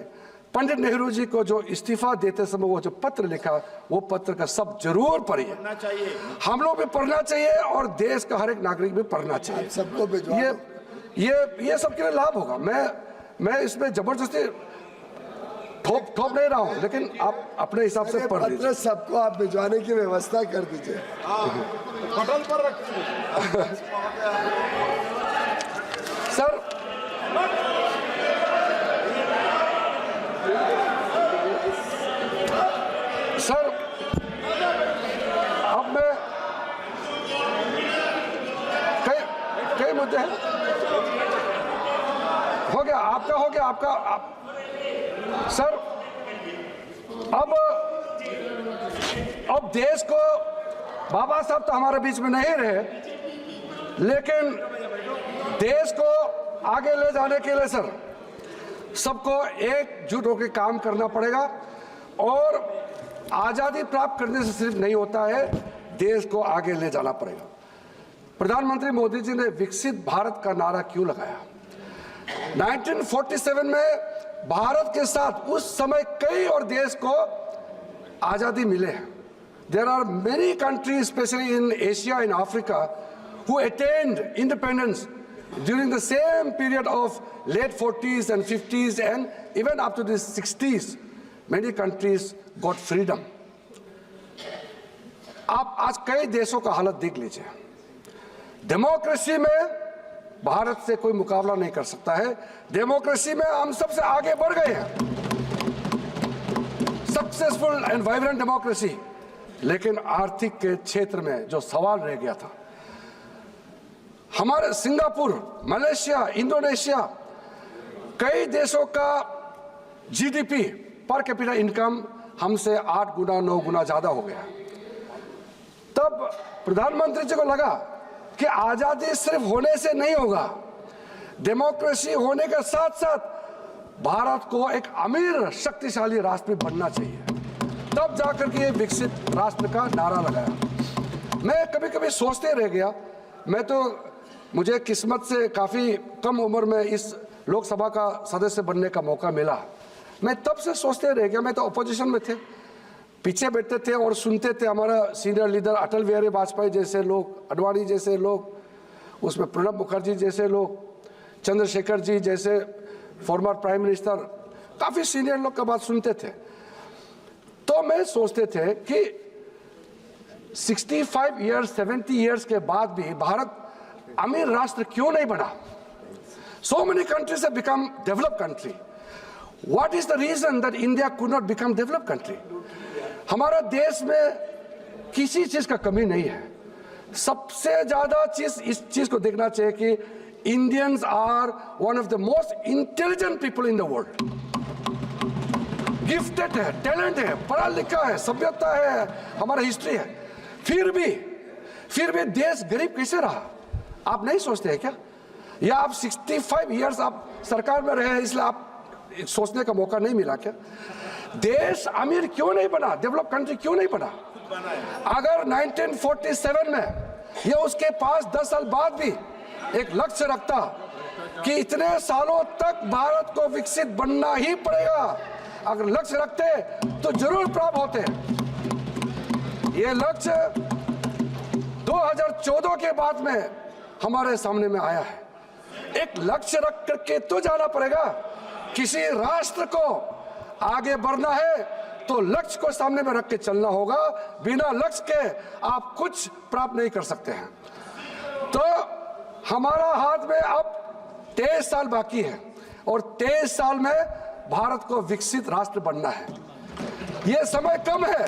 पंडित नेहरू जी को जो इस्तीफा देते समय वो जो पत्र लिखा, वो पत्र का सब जरूर पढ़िए, हम लोग भी पढ़ना चाहिए और देश का हर एक नागरिक भी पढ़ना चाहिए। सबको ये सबके लिए लाभ होगा। मैं इसमें जबरदस्ती ठोप नहीं रहा हूँ, लेकिन आप अपने हिसाब से पढ़ लीजिए। सबको आप भिजवाने की व्यवस्था कर दीजिए। पटल पर रखिए। सर अब मैं कई मुद्दे हैं, हो गया आपका सर अब देश को, बाबा साहब तो हमारे बीच में नहीं रहे, लेकिन देश को आगे ले जाने के लिए सर सबको एकजुट होकर काम करना पड़ेगा। और आजादी प्राप्त करने से सिर्फ नहीं होता है, देश को आगे ले जाना पड़ेगा। प्रधानमंत्री मोदी जी ने विकसित भारत का नारा क्यों लगाया? 1947 में भारत के साथ उस समय कई और देश को आजादी मिले हैं। There are many countries, especially in Asia and Africa, who attained independence during the same period of late 40s and 50s and even up to the 60s. Many countries got freedom. आप आज कई देशों का हालत देख लीजिए। Democracy में भारत से कोई मुकाबला नहीं कर सकता है। डेमोक्रेसी में हम सबसे आगे बढ़ गए हैं, सक्सेसफुल एंड वाइब्रेंट डेमोक्रेसी। लेकिन आर्थिक के क्षेत्र में जो सवाल रह गया था, हमारे सिंगापुर, मलेशिया, इंडोनेशिया, कई देशों का जीडीपी पर कैपिटा इनकम हमसे 8 गुना 9 गुना ज्यादा हो गया। तब प्रधानमंत्री जी को लगा कि आजादी सिर्फ होने से नहीं होगा, डेमोक्रेसी होने के साथ साथ भारत को एक अमीर शक्तिशाली राष्ट्र भी बनना चाहिए। तब जाकर के विकसित राष्ट्र का नारा लगाया। मैं कभी कभी सोचते रह गया, मुझे किस्मत से काफ़ी कम उम्र में इस लोकसभा का सदस्य बनने का मौका मिला। मैं तब से सोचते रह गया, मैं तो अपोजिशन में थे, पीछे बैठते थे और सुनते थे हमारा सीनियर लीडर अटल बिहारी वाजपेयी जैसे लोग, अडवाणी जैसे लोग, उसमें प्रणब मुखर्जी जैसे लोग, चंद्रशेखर जी जैसे फॉर्मर प्राइम मिनिस्टर, काफ़ी सीनियर लोग का बात सुनते थे। तो मैं सोचते थे कि 65 ईयर्स 70 ईयर्स के बाद भी भारत अमीर राष्ट्र क्यों नहीं बना? So many countries have become developed country. What is the reason that India could not become developed country? हमारा देश में किसी चीज का कमी नहीं है। सबसे ज्यादा चीज इस चीज को देखना चाहिए कि Indians are one of the most intelligent people in the world. Gifted है, टैलेंट है, पढ़ा लिखा है, सभ्यता है, हमारा हिस्ट्री है। फिर भी देश गरीब कैसे रहा? आप नहीं सोचते हैं क्या? या आप 65 ईयर्स आप सरकार में रहे हैं इसलिए आप सोचने का मौका नहीं मिला क्या? देश अमीर क्यों नहीं बना? डेवलप कंट्री क्यों नहीं बना? अगर 1947 में या उसके पास 10 साल बाद भी एक लक्ष्य रखता कि इतने सालों तक भारत को विकसित बनना ही पड़ेगा, अगर लक्ष्य रखते तो जरूर प्राप्त होते। ये लक्ष्य 2014 के बाद में हमारे सामने में आया है। एक लक्ष्य रख करके तो जाना पड़ेगा। किसी राष्ट्र को आगे बढ़ना है तो लक्ष्य को सामने में रख के चलना होगा। बिना लक्ष्य के आप कुछ प्राप्त नहीं कर सकते हैं। तो हमारा हाथ में अब 23 साल बाकी है और 23 साल में भारत को विकसित राष्ट्र बनना है। यह समय कम है,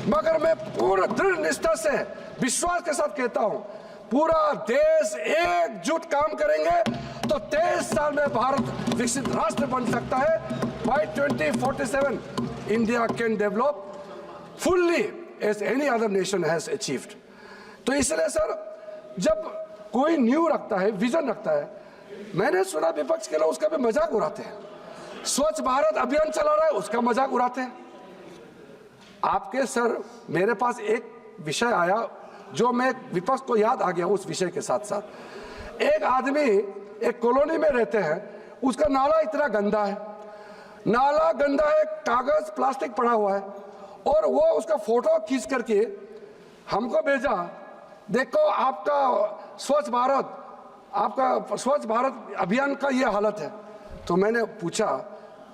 मगर मैं पूर्ण दृढ़ निष्ठा से विश्वास के साथ कहता हूं, पूरा देश एकजुट काम करेंगे तो 23 साल में भारत विकसित राष्ट्र बन सकता है। By 2047, India can develop fully as any other nation has achieved. तो इसलिए सर, जब कोई न्यू रखता है, विजन रखता है, मैंने सुना विपक्ष के लोग उसका भी मजाक उड़ाते हैं। स्वच्छ भारत अभियान चला रहा है, उसका मजाक उड़ाते हैं। आपके सर, मेरे पास एक विषय आया जो मैं विपक्ष को याद आ गया। उस विषय के साथ साथ एक आदमी एक कॉलोनी में रहते हैं, उसका नाला इतना गंदा है, नाला गंदा है, कागज प्लास्टिक पड़ा हुआ है, और वो उसका फोटो खींच करके हमको भेजा, देखो आपका स्वच्छ भारत अभियान का ये हालत है। तो मैंने पूछा,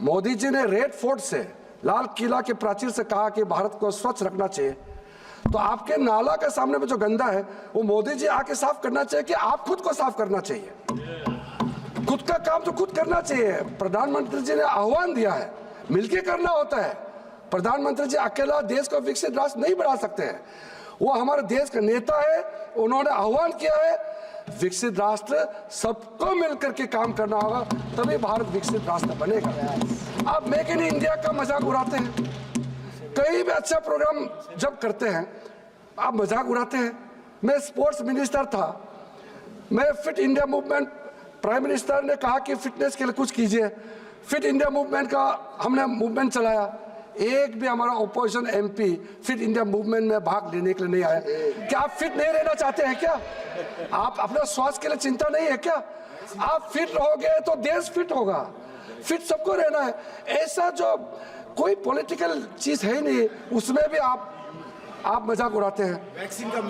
मोदी जी ने रेड फोर्ट से, लाल किला के प्राचीर से कहा कि भारत को स्वच्छ रखना चाहिए, तो आपके नाला के सामने में जो गंदा है वो मोदी जी आके साफ करना चाहिए कि आप खुद को साफ करना चाहिए? खुद का काम तो खुद करना चाहिए। प्रधानमंत्री जी ने आह्वान दिया है, मिलके करना होता है। प्रधानमंत्री जी अकेला देश को विकसित राष्ट्र नहीं बना सकते हैं, वो हमारे देश का नेता है, उन्होंने आह्वान किया है विकसित राष्ट्र सबको मिलकर के काम करना होगा, तभी भारत विकसित राष्ट्र बनेगा। आप मेक इन इंडिया का मजाक उड़ाते हैं, कहीं भी अच्छा प्रोग्राम जब करते हैं आप मजाक उड़ाते हैं। मैं स्पोर्ट्स मिनिस्टर था, मैं fit India movement, prime minister ने कहा कि फिटनेस के लिए कुछ कीजिए, फिट इंडिया मूवमेंट का हमने मूवमेंट चलाया, एक भी हमारा opposition MP fit India movement में भाग लेने के लिए नहीं आया। क्या आप फिट नहीं रहना चाहते हैं क्या? आप अपना स्वास्थ्य के लिए चिंता नहीं है क्या? आप फिट रहोगे तो देश फिट होगा। फिट सबको रहना है। ऐसा जो कोई पॉलिटिकल चीज है ही नहीं, उसमें भी आप मजाक उड़ाते हैं। वैक्सीन का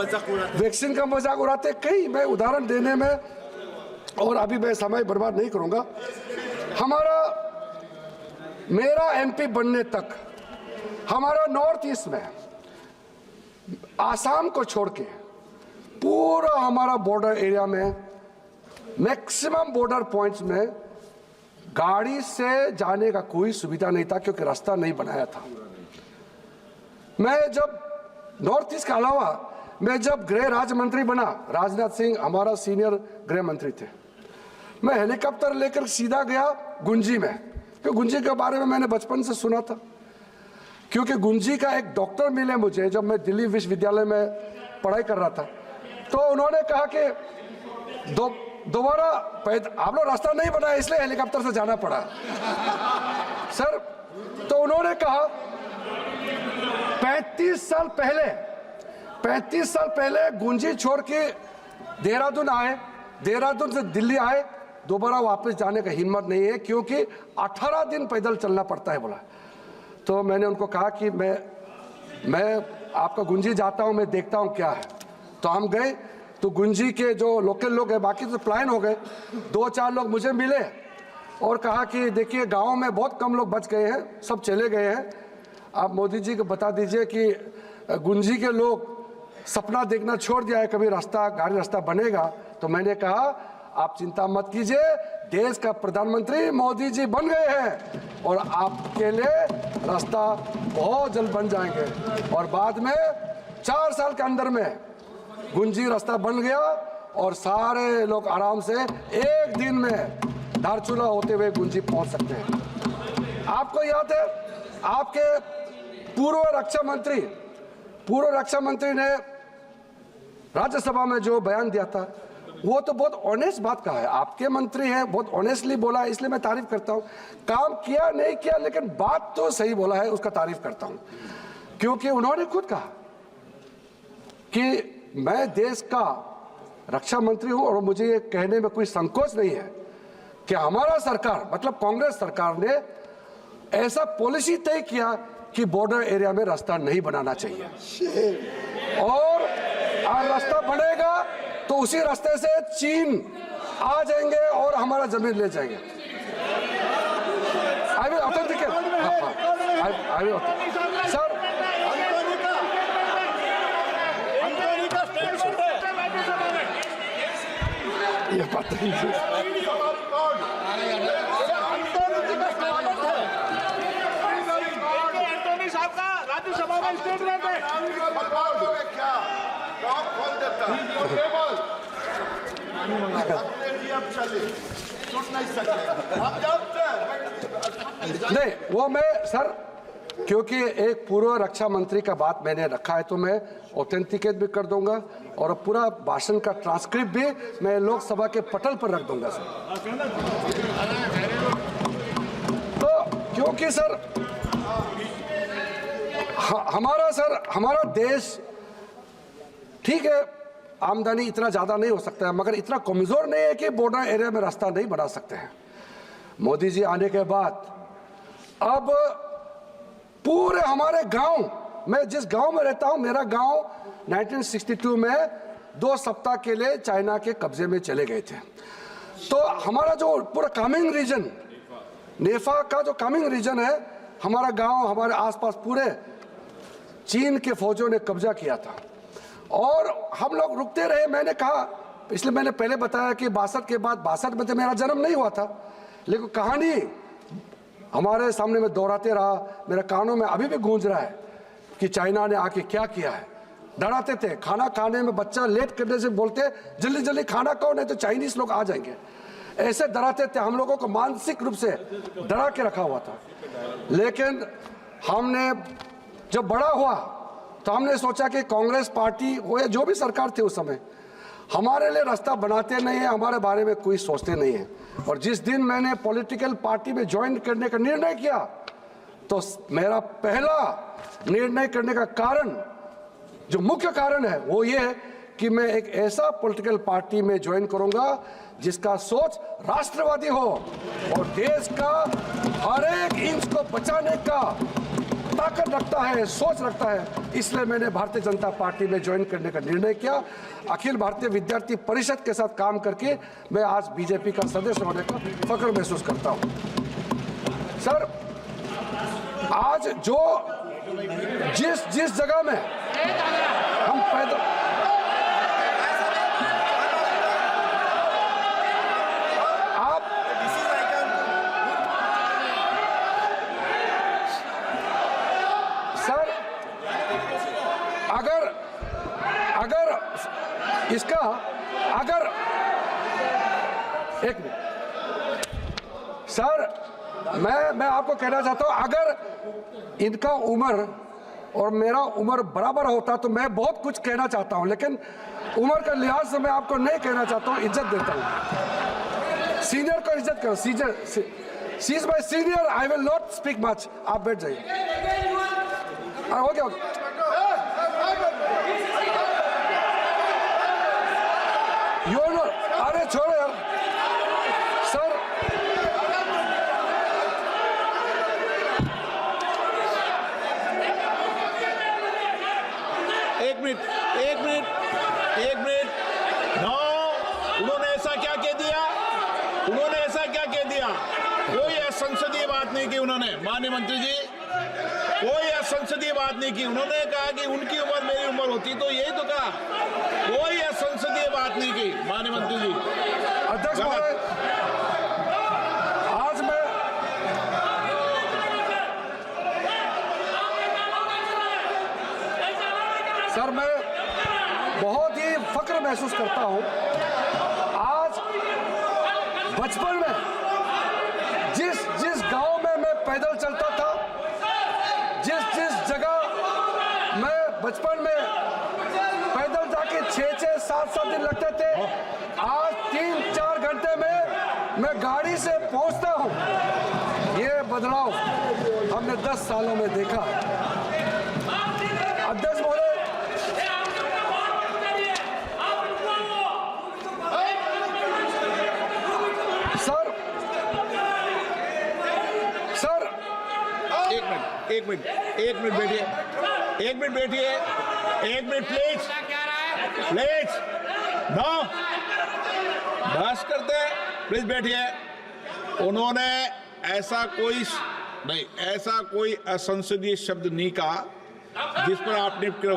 मजाक उड़ाते हैं। कई मैं उदाहरण देने में, और अभी मैं समय बर्बाद नहीं करूंगा। मेरा एमपी बनने तक हमारा नॉर्थ ईस्ट में आसाम को छोड़ के पूरा हमारा बॉर्डर एरिया में मैक्सिमम बॉर्डर पॉइंट्स में गाड़ी से जाने का कोई सुविधा नहीं था, क्योंकि रास्ता नहीं बनाया था। मैं जब नॉर्थ ईस्ट के अलावा मैं जब गृह राज्य मंत्री बना, राजनाथ सिंह हमारा सीनियर गृह मंत्री थे, मैं हेलीकॉप्टर लेकर सीधा गया गुंजी में, क्योंकि गुंजी के बारे में मैंने बचपन से सुना था। क्योंकि गुंजी का एक डॉक्टर मिले मुझे जब मैं दिल्ली विश्वविद्यालय में पढ़ाई कर रहा था, तो उन्होंने कहा कि दोबारा आप लोग रास्ता नहीं बनाया इसलिए हेलीकॉप्टर से जाना पड़ा सर। तो उन्होंने कहा 35 साल पहले गुंजी छोड़ के देहरादून आए, देहरादून से दिल्ली आए, दोबारा वापस जाने का हिम्मत नहीं है, क्योंकि 18 दिन पैदल चलना पड़ता है बोला। तो मैंने उनको कहा कि मैं आपका गुंजी जाता हूं, मैं देखता हूं क्या है। तो हम गए, तो गुंजी के जो लोकल लोग हैं, बाकी तो प्लान हो गए, 2-4 लोग मुझे मिले और कहा कि देखिए गांव में बहुत कम लोग बच गए हैं, सब चले गए हैं, आप मोदी जी को बता दीजिए कि गुंजी के लोग सपना देखना छोड़ दिया है, कभी गाड़ी रास्ता बनेगा। तो मैंने कहा आप चिंता मत कीजिए, देश का प्रधानमंत्री मोदी जी बन गए हैं और आपके लिए रास्ता बहुत जल्द बन जाएंगे। और बाद में 4 साल के अंदर में गुंजी रास्ता बन गया और सारे लोग आराम से एक दिन में धारचूला होते हुए गुंजी पहुंच सकते हैं। आपको याद है, आपके पूर्व रक्षा मंत्री ने राज्यसभा में जो बयान दिया था, वो तो बहुत ऑनेस्ट बात कहा है। आपके मंत्री हैं, बहुत ऑनेस्टली बोला है, इसलिए मैं तारीफ करता हूं। काम किया नहीं किया, लेकिन बात तो सही बोला है, उसका तारीफ करता हूं। क्योंकि उन्होंने खुद कहा कि मैं देश का रक्षा मंत्री हूं और मुझे ये कहने में कोई संकोच नहीं है कि हमारा सरकार, मतलब कांग्रेस सरकार ने ऐसा पॉलिसी तय किया कि बॉर्डर एरिया में रास्ता नहीं बनाना चाहिए, और रास्ता बनेगा तो उसी रास्ते से चीन आ जाएंगे और हमारा जमीन ले जाएंगे। I will authenticate sir. ये बात नहीं राज्यसभा में स्टेटमेंट है, नहीं वो मैं सर, क्योंकि एक पूर्व रक्षा मंत्री का बात मैंने रखा है तो मैं ऑथेंटिकेट भी कर दूंगा और पूरा भाषण का ट्रांसक्रिप्ट भी मैं लोकसभा के पटल पर रख दूंगा सर। तो क्योंकि सर हमारा देश ठीक है, आमदनी इतना ज्यादा नहीं हो सकता है, मगर इतना कमजोर नहीं है कि बॉर्डर एरिया में रास्ता नहीं बना सकते हैं। मोदी जी आने के बाद अब पूरे हमारे गांव, मैं जिस गांव में रहता हूं, मेरा गांव 1962 में 2 सप्ताह के लिए चाइना के कब्जे में चले गए थे। तो हमारा जो पूरा कामिंग रीजन, नेफा का जो कामिंग रीजन है, हमारा गांव, हमारे आसपास पूरे चीन के फौजों ने कब्जा किया था और हम लोग रुकते रहे। मैंने कहा, इसलिए मैंने पहले बताया कि 62 के बाद, 62 में तो मेरा जन्म नहीं हुआ था, लेकिन कहानी हमारे सामने में दोहराते रहा, मेरे कानों में अभी भी गूंज रहा है कि चाइना ने आके क्या किया है। डराते थे, खाना खाने में बच्चा लेट करने से बोलते जल्दी जल्दी खाना खाओ नहीं तो चाइनीज लोग आ जाएंगे, ऐसे डराते थे। हम लोगों को मानसिक रूप से डरा के रखा हुआ था। लेकिन हमने जब बड़ा हुआ तो हमने सोचा कि कांग्रेस पार्टी हो या जो भी सरकार थी उस समय, हमारे लिए रास्ता बनाते नहीं है, हमारे बारे में कोई सोचते नहीं है। और जिस दिन मैंने पॉलिटिकल पार्टी में ज्वाइन करने का निर्णय किया, तो मेरा पहला निर्णय करने का कारण, जो मुख्य कारण है, वो ये है कि मैं एक ऐसा पॉलिटिकल पार्टी में ज्वाइन करूंगा जिसका सोच राष्ट्रवादी हो और देश का हर एक इंच को बचाने का ताकत रखता है, सोच रखता है। इसलिए मैंने भारतीय जनता पार्टी में ज्वाइन करने का निर्णय किया। अखिल भारतीय विद्यार्थी परिषद के साथ काम करके मैं आज बीजेपी का सदस्य होने का फख्र महसूस करता हूं। सर, आज जो जिस जगह में हम पैदा एक मिनट सर, मैं आपको कहना चाहता हूं, अगर इनका उम्र और मेरा उम्र बराबर होता तो मैं बहुत कुछ कहना चाहता हूं, लेकिन उम्र का लिहाज से मैं आपको नहीं कहना चाहता हूं, इज्जत देता हूं। सीनियर को इज्जत करो। She is my senior, I will not speak much. आप बैठ जाइए। हो गया। अरे छोड़ो यार सर। एक मिनट नो, उन्होंने ऐसा क्या कह दिया? कोई असंसदीय बात नहीं की उन्होंने, माननीय मंत्री जी, कोई असंसदीय बात नहीं की। उन्होंने कहा कि उनकी उम्र मेरी उम्र होती तो यही तो कहा, कोई असंसदीय बात नहीं की माननीय मंत्री जी। अध्यक्ष महोदय, आज मैं सर, मैं बहुत ही फख्र महसूस करता हूं। आज बचपन में जिस गांव में मैं पैदल चलता था, जिस जगह मैं बचपन में पैदल जाके 6-7 दिन लगते थे, आज 3-4 घंटे में मैं गाड़ी से पहुंचता हूं। ये बदलाव हमने 10 सालों में देखा। अध्यक्ष महोदय, सर एक मिनट प्लीज नो, बस करते हैं, प्लीज बैठिए। उन्होंने ऐसा कोई असंसदीय शब्द नहीं कहा जिस पर आप टिप्पणी करो,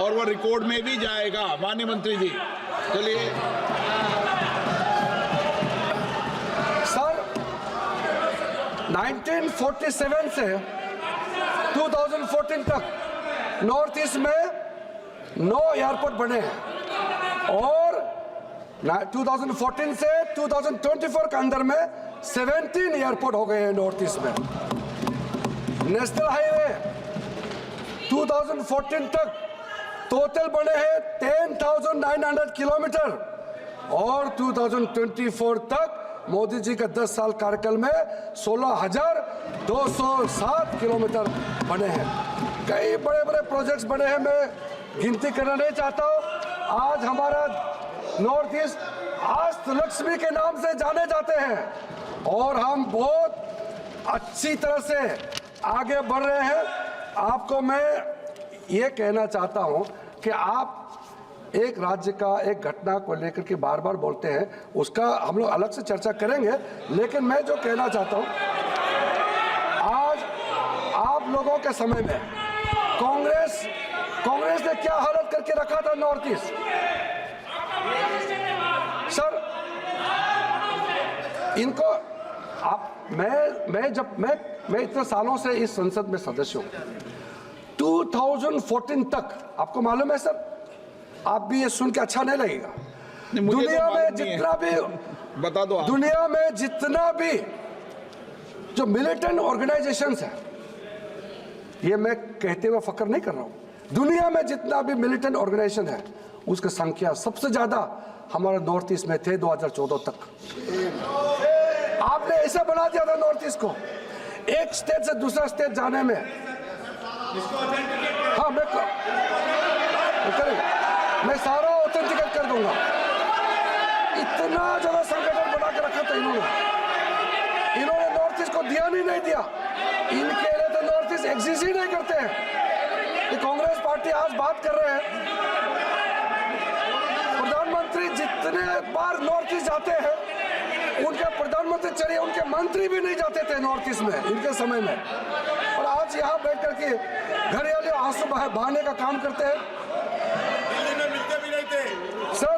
और वो रिकॉर्ड में भी जाएगा माननीय मंत्री जी। चलिए सर, 1947 से 2014 तक नॉर्थ ईस्ट में 9 एयरपोर्ट बने हैं, और 2014 से 2024 के अंदर में 17 एयरपोर्ट हो गए हैं नॉर्थ ईस्ट में। नेशनल हाईवे 2014 तक टोटल बने हैं 10,900 किलोमीटर, और 2024 तक मोदी जी का 10 साल कार्यकाल में 16,207 किलोमीटर बने हैं। कई बड़े बड़े प्रोजेक्ट्स बने हैं, मैं गिनती करना नहीं चाहता हूं। आज हमारा नॉर्थ ईस्ट अष्ट लक्ष्मी के नाम से जाने जाते हैं, और हम बहुत अच्छी तरह से आगे बढ़ रहे हैं। आपको मैं ये कहना चाहता हूं कि आप एक राज्य का एक घटना को लेकर के बार बार बोलते हैं, उसका हम लोग अलग से चर्चा करेंगे, लेकिन मैं जो कहना चाहता हूं, आज आप लोगों के समय में कांग्रेस ने क्या हालत करके रखा था नॉर्थ ईस्ट। सर, इनको आप मैं इतने सालों से इस संसद में सदस्य हूं। 2014 तक आपको मालूम है सर, आप भी ये सुन के अच्छा नहीं लगेगा, दुनिया में जितना भी बता दो, दुनिया में जितना भी जो मिलिटेंट ऑर्गेनाइजेशंस है, ये मैं कहते हुए फख्र नहीं कर रहा हूं, दुनिया में जितना भी मिलिटेंट ऑर्गेनाइजेशन है उसकी संख्या सबसे ज्यादा हमारे नॉर्थ ईस्ट में थे 2014 तक। आपने ऐसा बना दिया था नॉर्थ ईस्ट को, एक स्टेट से दूसरा स्टेट जाने में, हाँ मैं सारा ऑथेंटिकेट कर दूंगा। इतना ज्यादा संगठन बना के रखा था इन्होंने नॉर्थ ईस्ट को ध्यान ही नहीं दिया। इनके लिए तो नॉर्थ ईस्ट एग्जिस्ट ही नहीं करते हैं। ये कांग्रेस पार्टी आज बात कर रहे हैं, प्रधानमंत्री जितने बार नॉर्थ ईस्ट जाते हैं उनके प्रधानमंत्री चलिए उनके मंत्री भी नहीं जाते थे नॉर्थ ईस्ट में इनके समय में, और आज यहाँ बैठ करके घड़ियाली आंसू बहाने का काम करते हैं। मिलते भी नहीं थे सर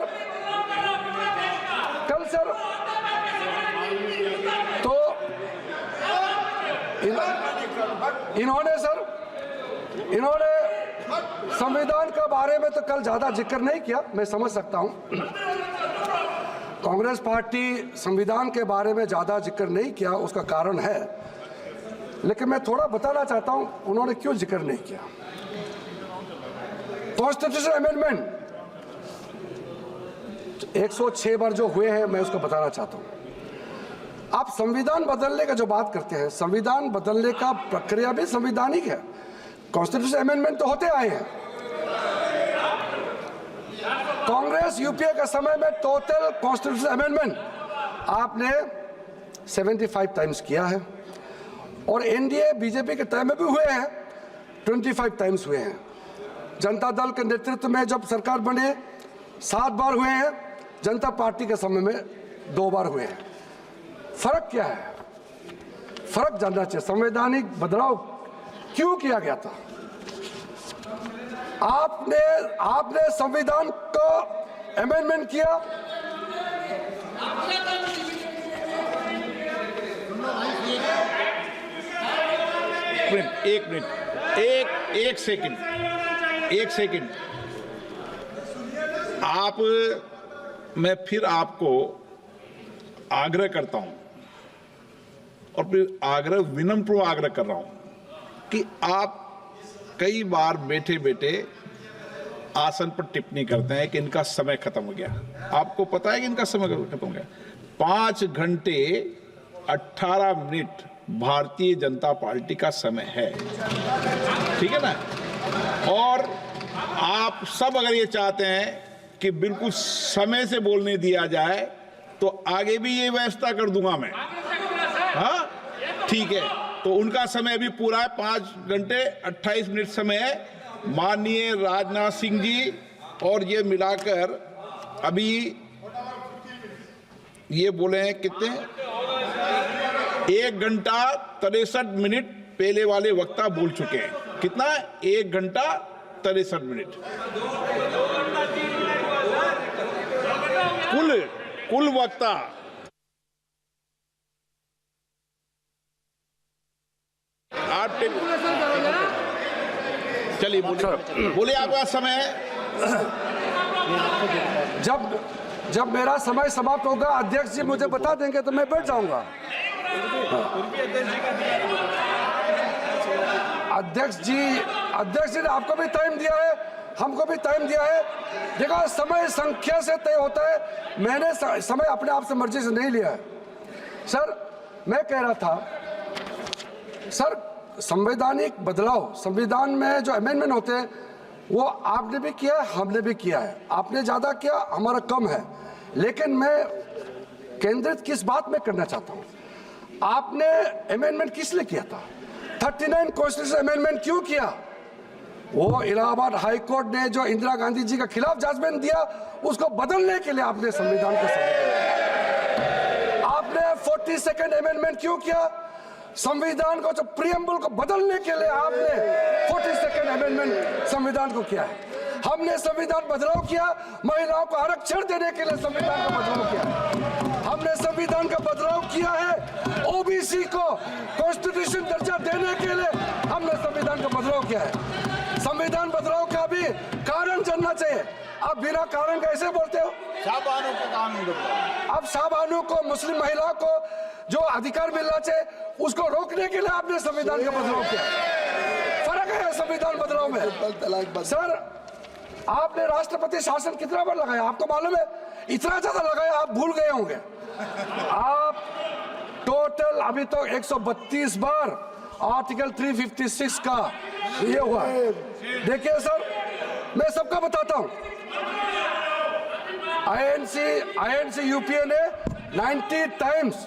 कल सर तो इन्होंने संविधान के बारे में तो कल ज्यादा जिक्र नहीं किया, मैं समझ सकता हूं। कांग्रेस पार्टी संविधान के बारे में ज्यादा जिक्र नहीं किया, उसका कारण है, लेकिन मैं थोड़ा बताना चाहता हूं उन्होंने क्यों जिक्र नहीं किया। कॉन्स्टिट्यूशन अमेंडमेंट 106 बार जो हुए हैं मैं उसको बताना चाहता हूं। आप संविधान बदलने का जो बात करते हैं, संविधान बदलने का प्रक्रिया भी संवैधानिक है। कॉन्स्टिट्यूशन अमेंडमेंट तो होते आए हैं। कांग्रेस यूपीए के समय में टोटल कॉन्स्टिट्यूशन अमेंडमेंट आपने 75 टाइम्स किया है, और एनडीए बीजेपी के टाइम में भी हुए हैं 25 टाइम्स हुए हैं। जनता दल के नेतृत्व में जब सरकार बने 7 बार हुए हैं, जनता पार्टी के समय में 2 बार हुए हैं। फर्क क्या है? फर्क जानना चाहिए। संवैधानिक बदलाव क्यों किया गया था? आपने संविधान को अमेंडमेंट किया, एक मिनट, एक सेकंड मैं फिर आपको आग्रह करता हूं, और फिर विनम्र आग्रह कर रहा हूं कि आप कई बार बैठे बैठे आसन पर टिप्पणी करते हैं कि इनका समय खत्म हो गया। आपको पता है कि इनका समय खत्म हो गया? 5 घंटे 18 मिनट भारतीय जनता पार्टी का समय है, ठीक है ना? और आप सब अगर ये चाहते हैं कि बिल्कुल समय से बोलने दिया जाए तो आगे भी ये व्यवस्था कर दूंगा मैं। हाँ ठीक है, तो उनका समय अभी पूरा है, 5 घंटे 28 मिनट समय है। माननीय राजनाथ सिंह जी और ये मिलाकर अभी ये बोले हैं कितने, 1 घंटा 63 मिनट पहले वाले वक्ता बोल चुके हैं। कितना? 1 घंटा 63 मिनट कुल वक्ता। आप चलिए बोलिए आपका समय है। जब मेरा समय समाप्त होगा अध्यक्ष जी मुझे बता देंगे तो मैं बैठ जाऊंगा। अध्यक्ष जी ने आपको भी टाइम दिया है, हमको भी टाइम दिया है। देखो समय संख्या से तय होता है, मैंने समय अपने आप से मर्जी से नहीं लिया है। सर मैं कह रहा था, सर संवैधानिक बदलाव, संविधान में जो अमेंडमेंट होते हैं वो आपने भी किया है, हमने भी किया है। आपने ज्यादा किया, हमारा कम है, लेकिन मैं केंद्रित किस बात में करना चाहता हूं। आपने अमेंडमेंट किस लिए किया था? 39 कॉन्स्टिट्यूशन अमेंडमेंट क्यों किया? वो इलाहाबाद हाई कोर्ट ने जो इंदिरा गांधी जी के खिलाफ जजमेंट दिया उसको बदलने के लिए आपने संविधान को आपने 42nd अमेंडमेंट क्यों किया? संविधान को जो प्रियम्बल को बदलने के लिए आपने 42nd अमेंडमेंट संविधान को किया है। हमने संविधान बदलाव किया, महिलाओं को आरक्षण देने के लिए संविधान का बदलाव किया। हमने संविधान का बदलाव किया है, ओबीसी को कॉन्स्टिट्यूशन दर्जा देने के लिए हमने संविधान का बदलाव किया है। संविधान बदलाव का भी कारण जानना चाहिए। आप बिना कारण कैसे बोलते हो? अब शाहबानू को, मुस्लिम महिलाओं को जो अधिकार मिलना चाहिए उसको रोकने के लिए आपने संविधान का बदलाव किया। फर्क है संविधान बदलाव में। सर आपने राष्ट्रपति शासन कितना बार लगाया आपको मालूम है? इतना ज्यादा लगाया आप भूल गए होंगे। आप टोटल अभी तो 132 बार आर्टिकल 356 का ये हुआ। देखिए सर, मैं सबका बताता हूं, आईएनसी यूपीए ने 90 टाइम्स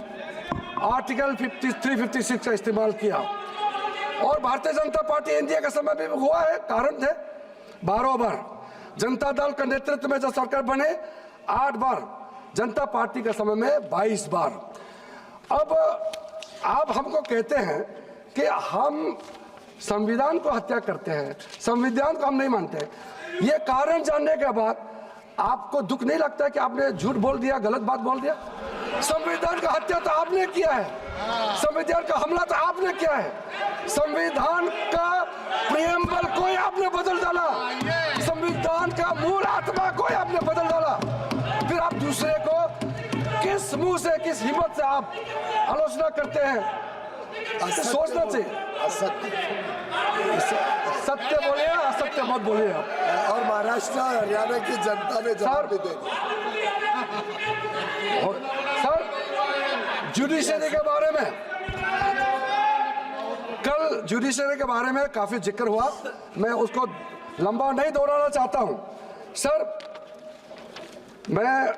आर्टिकल 356 का इस्तेमाल किया, और भारतीय जनता पार्टी एनडीए का समय भी हुआ है, कारण थे 12 बार। जनता दल का नेतृत्व में जब सरकार बने 8 बार, जनता पार्टी के समय में 22 बार। अब आप हमको कहते हैं कि हम संविधान को हत्या करते हैं, संविधान को हम नहीं मानते। ये कारण जानने के बाद आपको दुख नहीं लगता है कि आपने झूठ बोल दिया, गलत बात बोल दिया? संविधान का हत्या तो आपने किया है, संविधान का हमला तो आपने किया है, संविधान का प्रियम्बल कोई आपने बदल डाला, संविधान का मूल आत्मा कोई आपने बदल डाला, फिर आप दूसरे को किस मुंह से, किस हिम्मत से आप आलोचना करते हैं? सोचना चाहिए। सत्य बोलिए, असत्य मत बोलिए आप। और महाराष्ट्र और हरियाणा की जनता ने जवाब भी दे दिया। सर, जुडिशरी के बारे में कल जुडिशरी के बारे में काफी जिक्र हुआ, मैं उसको लंबा नहीं दोहराना चाहता हूं। सर, मैं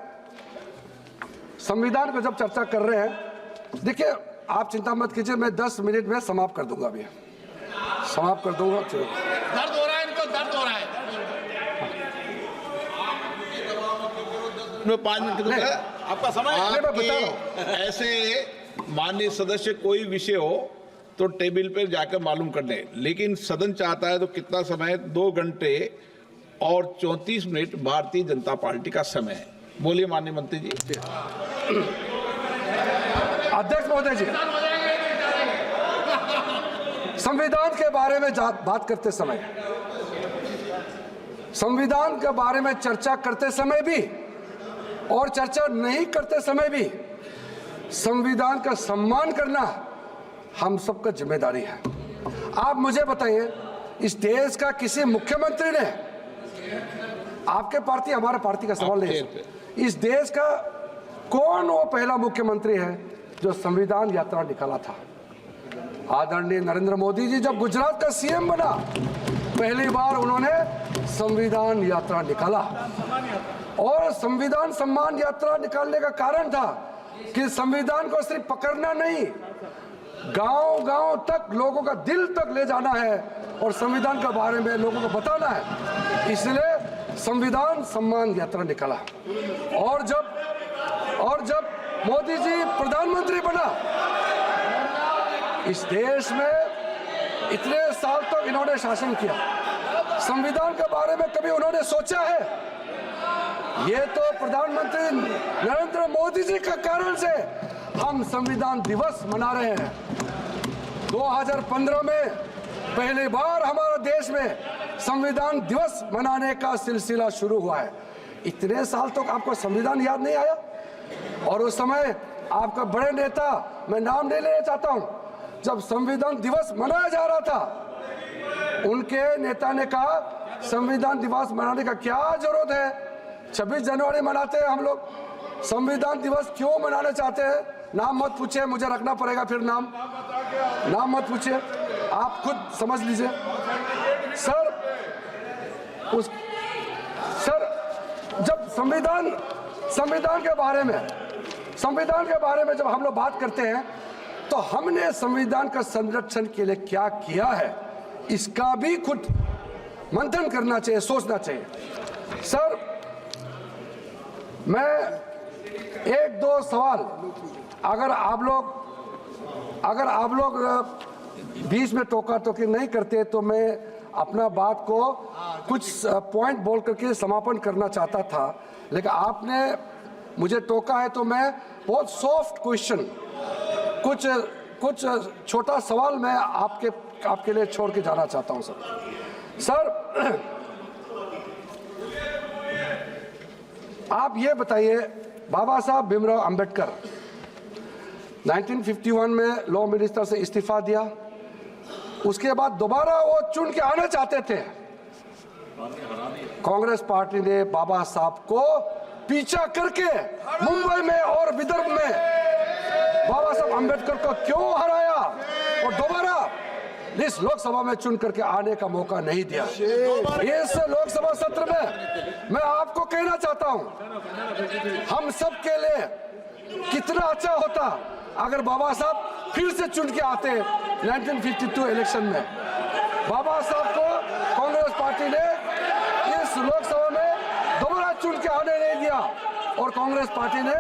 संविधान को जब चर्चा कर रहे हैं, देखिए आप चिंता मत कीजिए, मैं 10 मिनट में समाप्त कर दूंगा, अभी समाप्त कर दूंगा। दर्द हो रहा है इनको, दर्द हो रहा है। 5 मिनट आपका समय मैं बता रहा हूं। ऐसे माननीय सदस्य कोई विषय हो तो टेबल पर जाकर मालूम कर लें, लेकिन सदन चाहता है तो कितना समय? 2 घंटे और 34 मिनट भारतीय जनता पार्टी का समय है। बोलिए माननीय मंत्री जी। अध्यक्ष महोदय जी, संविधान के बारे में बात करते समय, संविधान के बारे में चर्चा करते समय भी और चर्चा नहीं करते समय भी संविधान का सम्मान करना हम सबका जिम्मेदारी है। आप मुझे बताइए, इस देश का किसी मुख्यमंत्री ने, आपके पार्टी हमारे पार्टी का सवाल नहीं है, इस देश का कौन वो पहला मुख्यमंत्री है जो संविधान यात्रा निकाला था? आदरणीय नरेंद्र मोदी जी जब गुजरात का सीएम बना, पहली बार उन्होंने संविधान यात्रा निकाला, और संविधान सम्मान यात्रा निकालने का कारण था कि संविधान को सिर्फ पकड़ना नहीं, गांव-गांव तक, लोगों का दिल तक ले जाना है और संविधान के बारे में लोगों को बताना है। इसलिए संविधान सम्मान यात्रा निकाला। और जब मोदी जी प्रधानमंत्री बना, इस देश में इतने साल तक इन्होंने शासन किया, संविधान के बारे में कभी उन्होंने सोचा है? ये तो प्रधानमंत्री नरेंद्र मोदी जी के कारण से हम संविधान दिवस मना रहे हैं। 2015 में पहली बार हमारे देश में संविधान दिवस मनाने का सिलसिला शुरू हुआ है। इतने साल तक आपको संविधान याद नहीं आया? और उस समय आपका बड़े नेता, मैं नाम नहीं लेना चाहता हूं, जब संविधान दिवस मनाया जा रहा था, उनके नेता ने कहा संविधान दिवस मनाने का क्या जरूरत है? 26 जनवरी मनाते हैं हम लोग, संविधान दिवस क्यों मनाना चाहते हैं? नाम मत पूछिए, मुझे रखना पड़ेगा फिर नाम मत पूछिए, आप खुद समझ लीजिए। सर जब संविधान के बारे में जब हम लोग बात करते हैं, तो हमने संविधान का संरक्षण के लिए क्या किया है, इसका भी खुद मंथन करना चाहिए, सोचना चाहिए। सर, मैं 1-2 सवाल, अगर आप लोग बीच में टोका टोकी नहीं करते तो मैं अपना बात को कुछ पॉइंट बोल करके समापन करना चाहता था, लेकिन आपने मुझे टोका है, तो मैं बहुत सॉफ्ट क्वेश्चन, कुछ छोटा सवाल मैं आपके लिए छोड़ के जाना चाहता हूं। सर, आप ये बताइए, बाबा साहब भीमराव अंबेडकर 1951 में लॉ मिनिस्टर से इस्तीफा दिया, उसके बाद दोबारा वो चुन के आना चाहते थे। कांग्रेस पार्टी ने बाबा साहब को पीछा करके मुंबई में और विदर्भ में बाबा साहब अंबेडकर को क्यों हराया और दोबारा इस लोकसभा में चुन करके आने का मौका नहीं दिया। इस लोकसभा सत्र में मैं आपको कहना चाहता हूं, हम सब के लिए कितना अच्छा होता अगर बाबा साहब फिर से चुन के आते 1952 इलेक्शन में। बाबा साहब को कांग्रेस पार्टी ने इस लोकसभा में दोबारा चुन के आने नहीं दिया और कांग्रेस पार्टी ने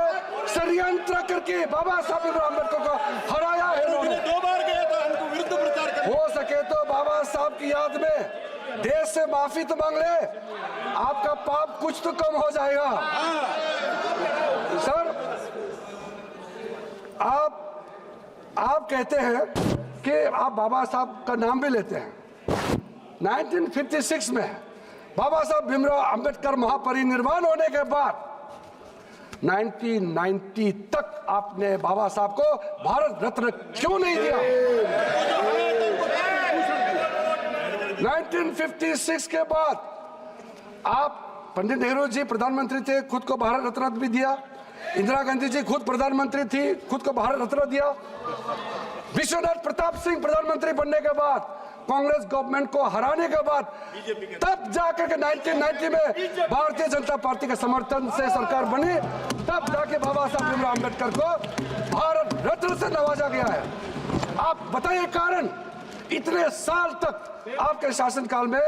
षड्यंत्र करके बाबा साहब भीमराव अम्बेडकर को हराया है। दो बार गए तो हमको विरुद्ध प्रचार कर। हो सके तो बाबा साहब की याद में देश से माफी तो मांग ले, आपका पाप कुछ तो कम हो जाएगा। सर, आप कहते हैं कि आप बाबा साहब का नाम भी लेते हैं। 1956 में बाबा साहब भीमराव अंबेडकर महापरिनिर्वाण होने के बाद 1990 तक आपने बाबा साहब को भारत रत्न क्यों नहीं दिया? 1956 के बाद आप, पंडित नेहरू जी प्रधानमंत्री थे, खुद को भारत रत्न भी दिया। इंदिरा गांधी जी खुद प्रधानमंत्री थी, खुद को भारत रत्न दिया। विश्वनाथ प्रताप सिंह प्रधानमंत्री बनने के बाद, कांग्रेस गवर्नमेंट को हराने के बाद, तब जाकर के 1990 में भारतीय जनता पार्टी के समर्थन से सरकार बनी, तब जाके बाबा साहब भीमराव अम्बेडकर को भारत रत्न से नवाजा गया है। आप बताइए कारण, इतने साल तक आपके शासनकाल में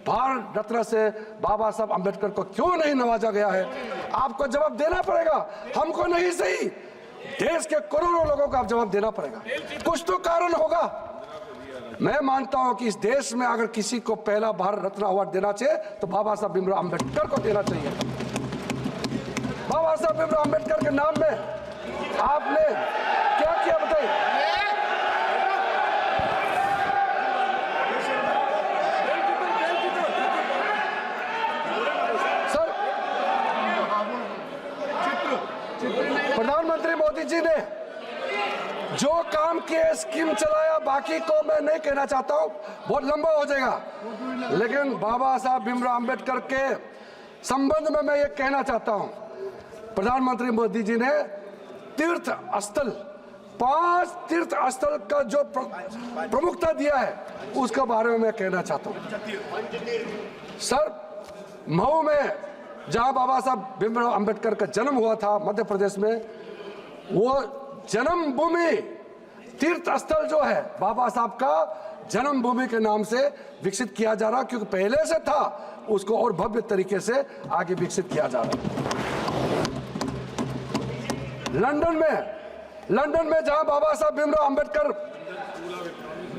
भारत रत्न से बाबा साहब अम्बेडकर को क्यों नहीं नवाजा गया है? आपको जवाब देना पड़ेगा, हमको नहीं सही, देश के करोड़ों लोगों को आप जवाब देना पड़ेगा। कुछ तो कारण होगा। मैं मानता हूं कि इस देश में अगर किसी को पहला भारत रत्न अवार्ड देना चाहिए तो बाबा साहब भीमराव अम्बेडकर को देना चाहिए। बाबा साहब भीमराव अम्बेडकर के नाम में आपने क्या किया बताइए? प्रधानमंत्री मोदी जी ने जो काम किए, स्कीम चलाया, बाकी को मैं नहीं कहना चाहता हूं, बहुत लंबा हो जाएगा। लेकिन बाबा साहब भीमराव अम्बेडकर के संबंध में मैं ये कहना चाहता हूं, प्रधानमंत्री मोदी जी ने तीर्थ स्थल, 5 तीर्थ स्थल का जो प्रमुखता दिया है उसके बारे में मैं कहना चाहता हूं। सर, मऊ में जहां बाबा साहब भीमराव अम्बेडकर का जन्म हुआ था मध्य प्रदेश में, वो जन्मभूमि तीर्थ स्थल जो है बाबा साहब का जन्मभूमि के नाम से विकसित किया जा रहा, क्योंकि पहले से था, उसको और भव्य तरीके से आगे विकसित किया जा रहा। लंदन में जहां बाबा साहब भीमराव अम्बेडकर,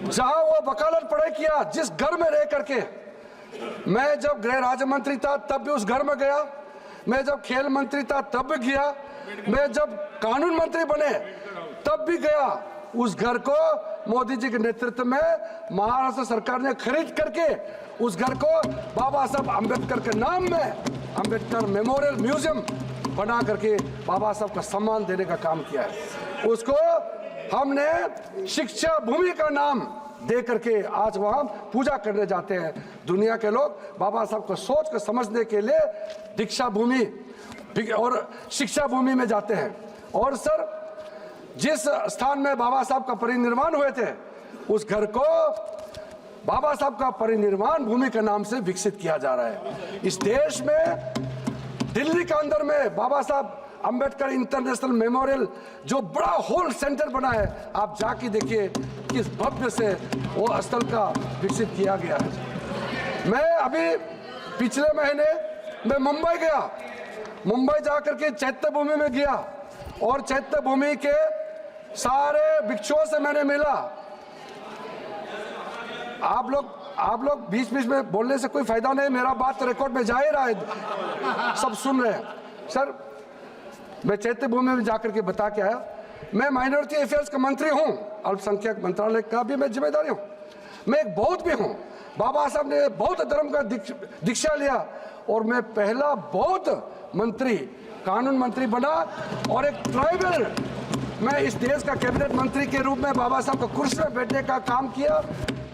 जहां वो वकालत पढ़ाई किया, जिस घर में रह करके, मैं जब गृह राज्य मंत्री था तब भी उस घर में गया, मैं जब खेल मंत्री था तब भी गया, मैं जब कानून मंत्री बने तब भी गया। उस घर को मोदी जी के नेतृत्व में महाराष्ट्र सरकार ने खरीद करके उस घर को बाबा साहब अम्बेडकर के नाम में अम्बेडकर मेमोरियल म्यूजियम बना करके बाबा साहब का सम्मान देने का काम किया है। उसको हमने शिक्षा भूमि का नाम दे करके आज वहां पूजा करने जाते हैं। दुनिया के लोग बाबा साहब को सोच कर समझने के लिए दीक्षा भूमि और शिक्षा भूमि में जाते हैं। और सर, जिस स्थान में बाबा साहब का परिनिर्वाण हुए थे, उस घर को बाबा साहब का परिनिर्वाण भूमि के नाम से विकसित किया जा रहा है। इस देश में दिल्ली के अंदर में बाबा साहब अम्बेडकर इंटरनेशनल मेमोरियल जो बड़ा होल सेंटर बना है, आप जाके देखिए किस भव्य से वो स्थल का विकसित किया गया है। मैं अभी पिछले महीने मैं मुंबई गया, मुंबई जाकर के चैत्य भूमि में गया और चैत्य भूमि के सारे भिक्षुओं से मैंने मिला। आप लोग बीच बीच में बोलने से कोई फायदा नहीं, मेरा बात रिकॉर्ड में जा ही रहा है, सब सुन रहे हैं। सर, मैं चैत्य भूमि में जाकर के बता के आया, मैं माइनॉरिटी अफेयर्स का मंत्री हूं, अल्पसंख्यक मंत्रालय का भी मैं जिम्मेदारी हूं, मैं एक बौद्ध भी हूं। बाबा साहब ने बौद्ध धर्म का दीक्षा लिया और मैं पहला बौद्ध मंत्री, कानून मंत्री बना और एक ट्राइबल, मैं इस देश का कैबिनेट मंत्री के रूप में बाबा साहब का कुर्सी में बैठने का काम किया,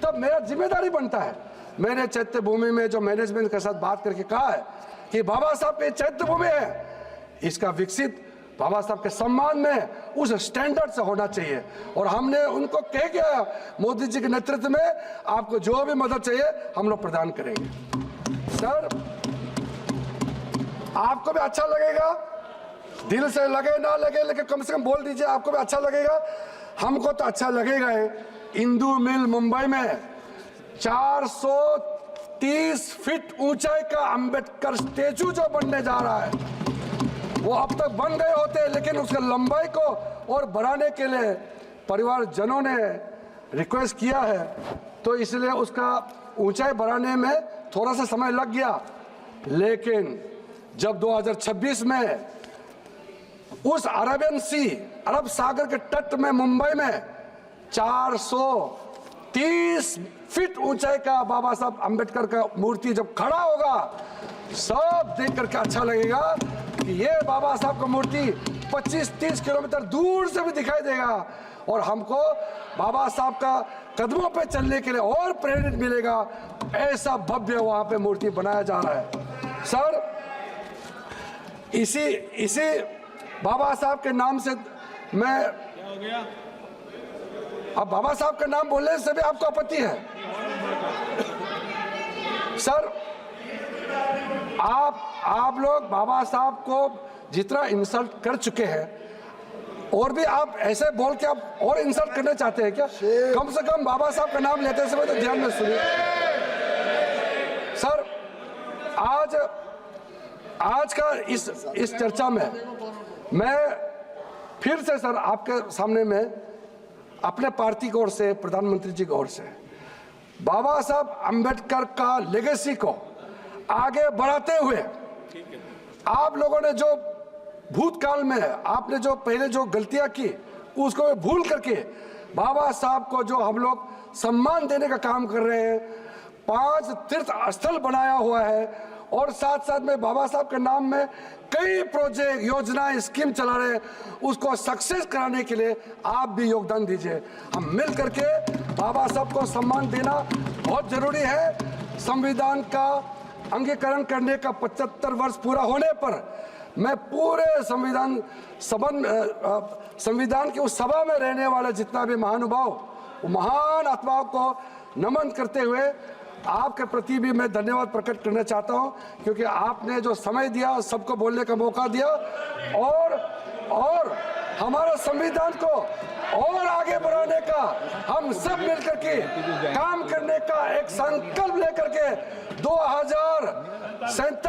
तब मेरा जिम्मेदारी बनता है। मैंने चैत्य भूमि में जो मैनेजमेंट के साथ बात करके कहा है कि बाबा साहब की चैत्य भूमि है, इसका विकसित बाबा साहब के सम्मान में उस स्टैंडर्ड से होना चाहिए। और हमने उनको कह दिया मोदी जी के नेतृत्व में आपको जो भी मदद चाहिए हम लोग प्रदान करेंगे। सर आपको भी अच्छा लगेगा, दिल से लगे ना लगे लेकिन कम से कम बोल दीजिए, आपको भी अच्छा लगेगा। हमको तो अच्छा लगेगा है। इंदू मिल मुंबई में 430 फीट ऊंचाई का अंबेडकर स्टेचू जो बनने जा रहा है, वो अब तक बन गए होते हैं, लेकिन उसके लंबाई को और बढ़ाने के लिए परिवारजनों ने रिक्वेस्ट किया है, तो इसलिए उसका ऊंचाई बढ़ाने में थोड़ा सा समय लग गया। लेकिन जब 2026 में उस अरब सागर के तट में मुंबई में 430 फीट ऊंचाई का बाबा साहब अंबेडकर का मूर्ति जब खड़ा होगा, सब देख करके अच्छा लगेगा कि ये बाबा साहब का मूर्ति 25-30 किलोमीटर दूर से भी दिखाई देगा और हमको बाबा साहब का कदमों पे चलने के लिए और प्रेरित मिलेगा। ऐसा भव्य वहां पे मूर्ति बनाया जा रहा है। सर इसी बाबा साहब के नाम से मैं, अब बाबा साहब का नाम बोलने से भी आपको आपत्ति है? सर आप लोग बाबा साहब को जितना इंसल्ट कर चुके हैं, और भी आप ऐसे बोल के आप और इंसल्ट करना चाहते हैं क्या? कम से कम बाबा साहब का नाम लेते समय तो ध्यान में सुनिए। सर आज का इस चर्चा में मैं फिर से सर आपके सामने में अपने पार्टी की ओर से, प्रधानमंत्री जी की ओर से बाबा साहब अंबेडकर का लेगेसी को आगे बढ़ाते हुए, आप लोगों ने जो भूतकाल में आपने जो पहले जो गलतियां की उसको भूल करके बाबा साहब को जो हम लोग सम्मान देने का काम कर रहे हैं, 5 तीर्थ स्थल बनाया हुआ है और साथ साथ में बाबा साहब के नाम में कई प्रोजेक्ट, योजनाएं, स्कीम चला रहे हैं, उसको सक्सेस कराने के लिए आप भी योगदान दीजिए। हम मिल करके बाबा साहब को सम्मान देना बहुत जरूरी है। संविधान का अंगीकरण करने का 75 वर्ष पूरा होने पर मैं पूरे संविधान की उस सभा में रहने वाले जितना भी महानुभाव, महान आत्माओं को नमन करते हुए आपके प्रति भी मैं धन्यवाद प्रकट करना चाहता हूं, क्योंकि आपने जो समय दिया, सबको बोलने का मौका दिया और हमारा संविधान को और आगे बढ़ाने का हम सब मिलकर के काम करने का एक संकल्प लेकर के 2047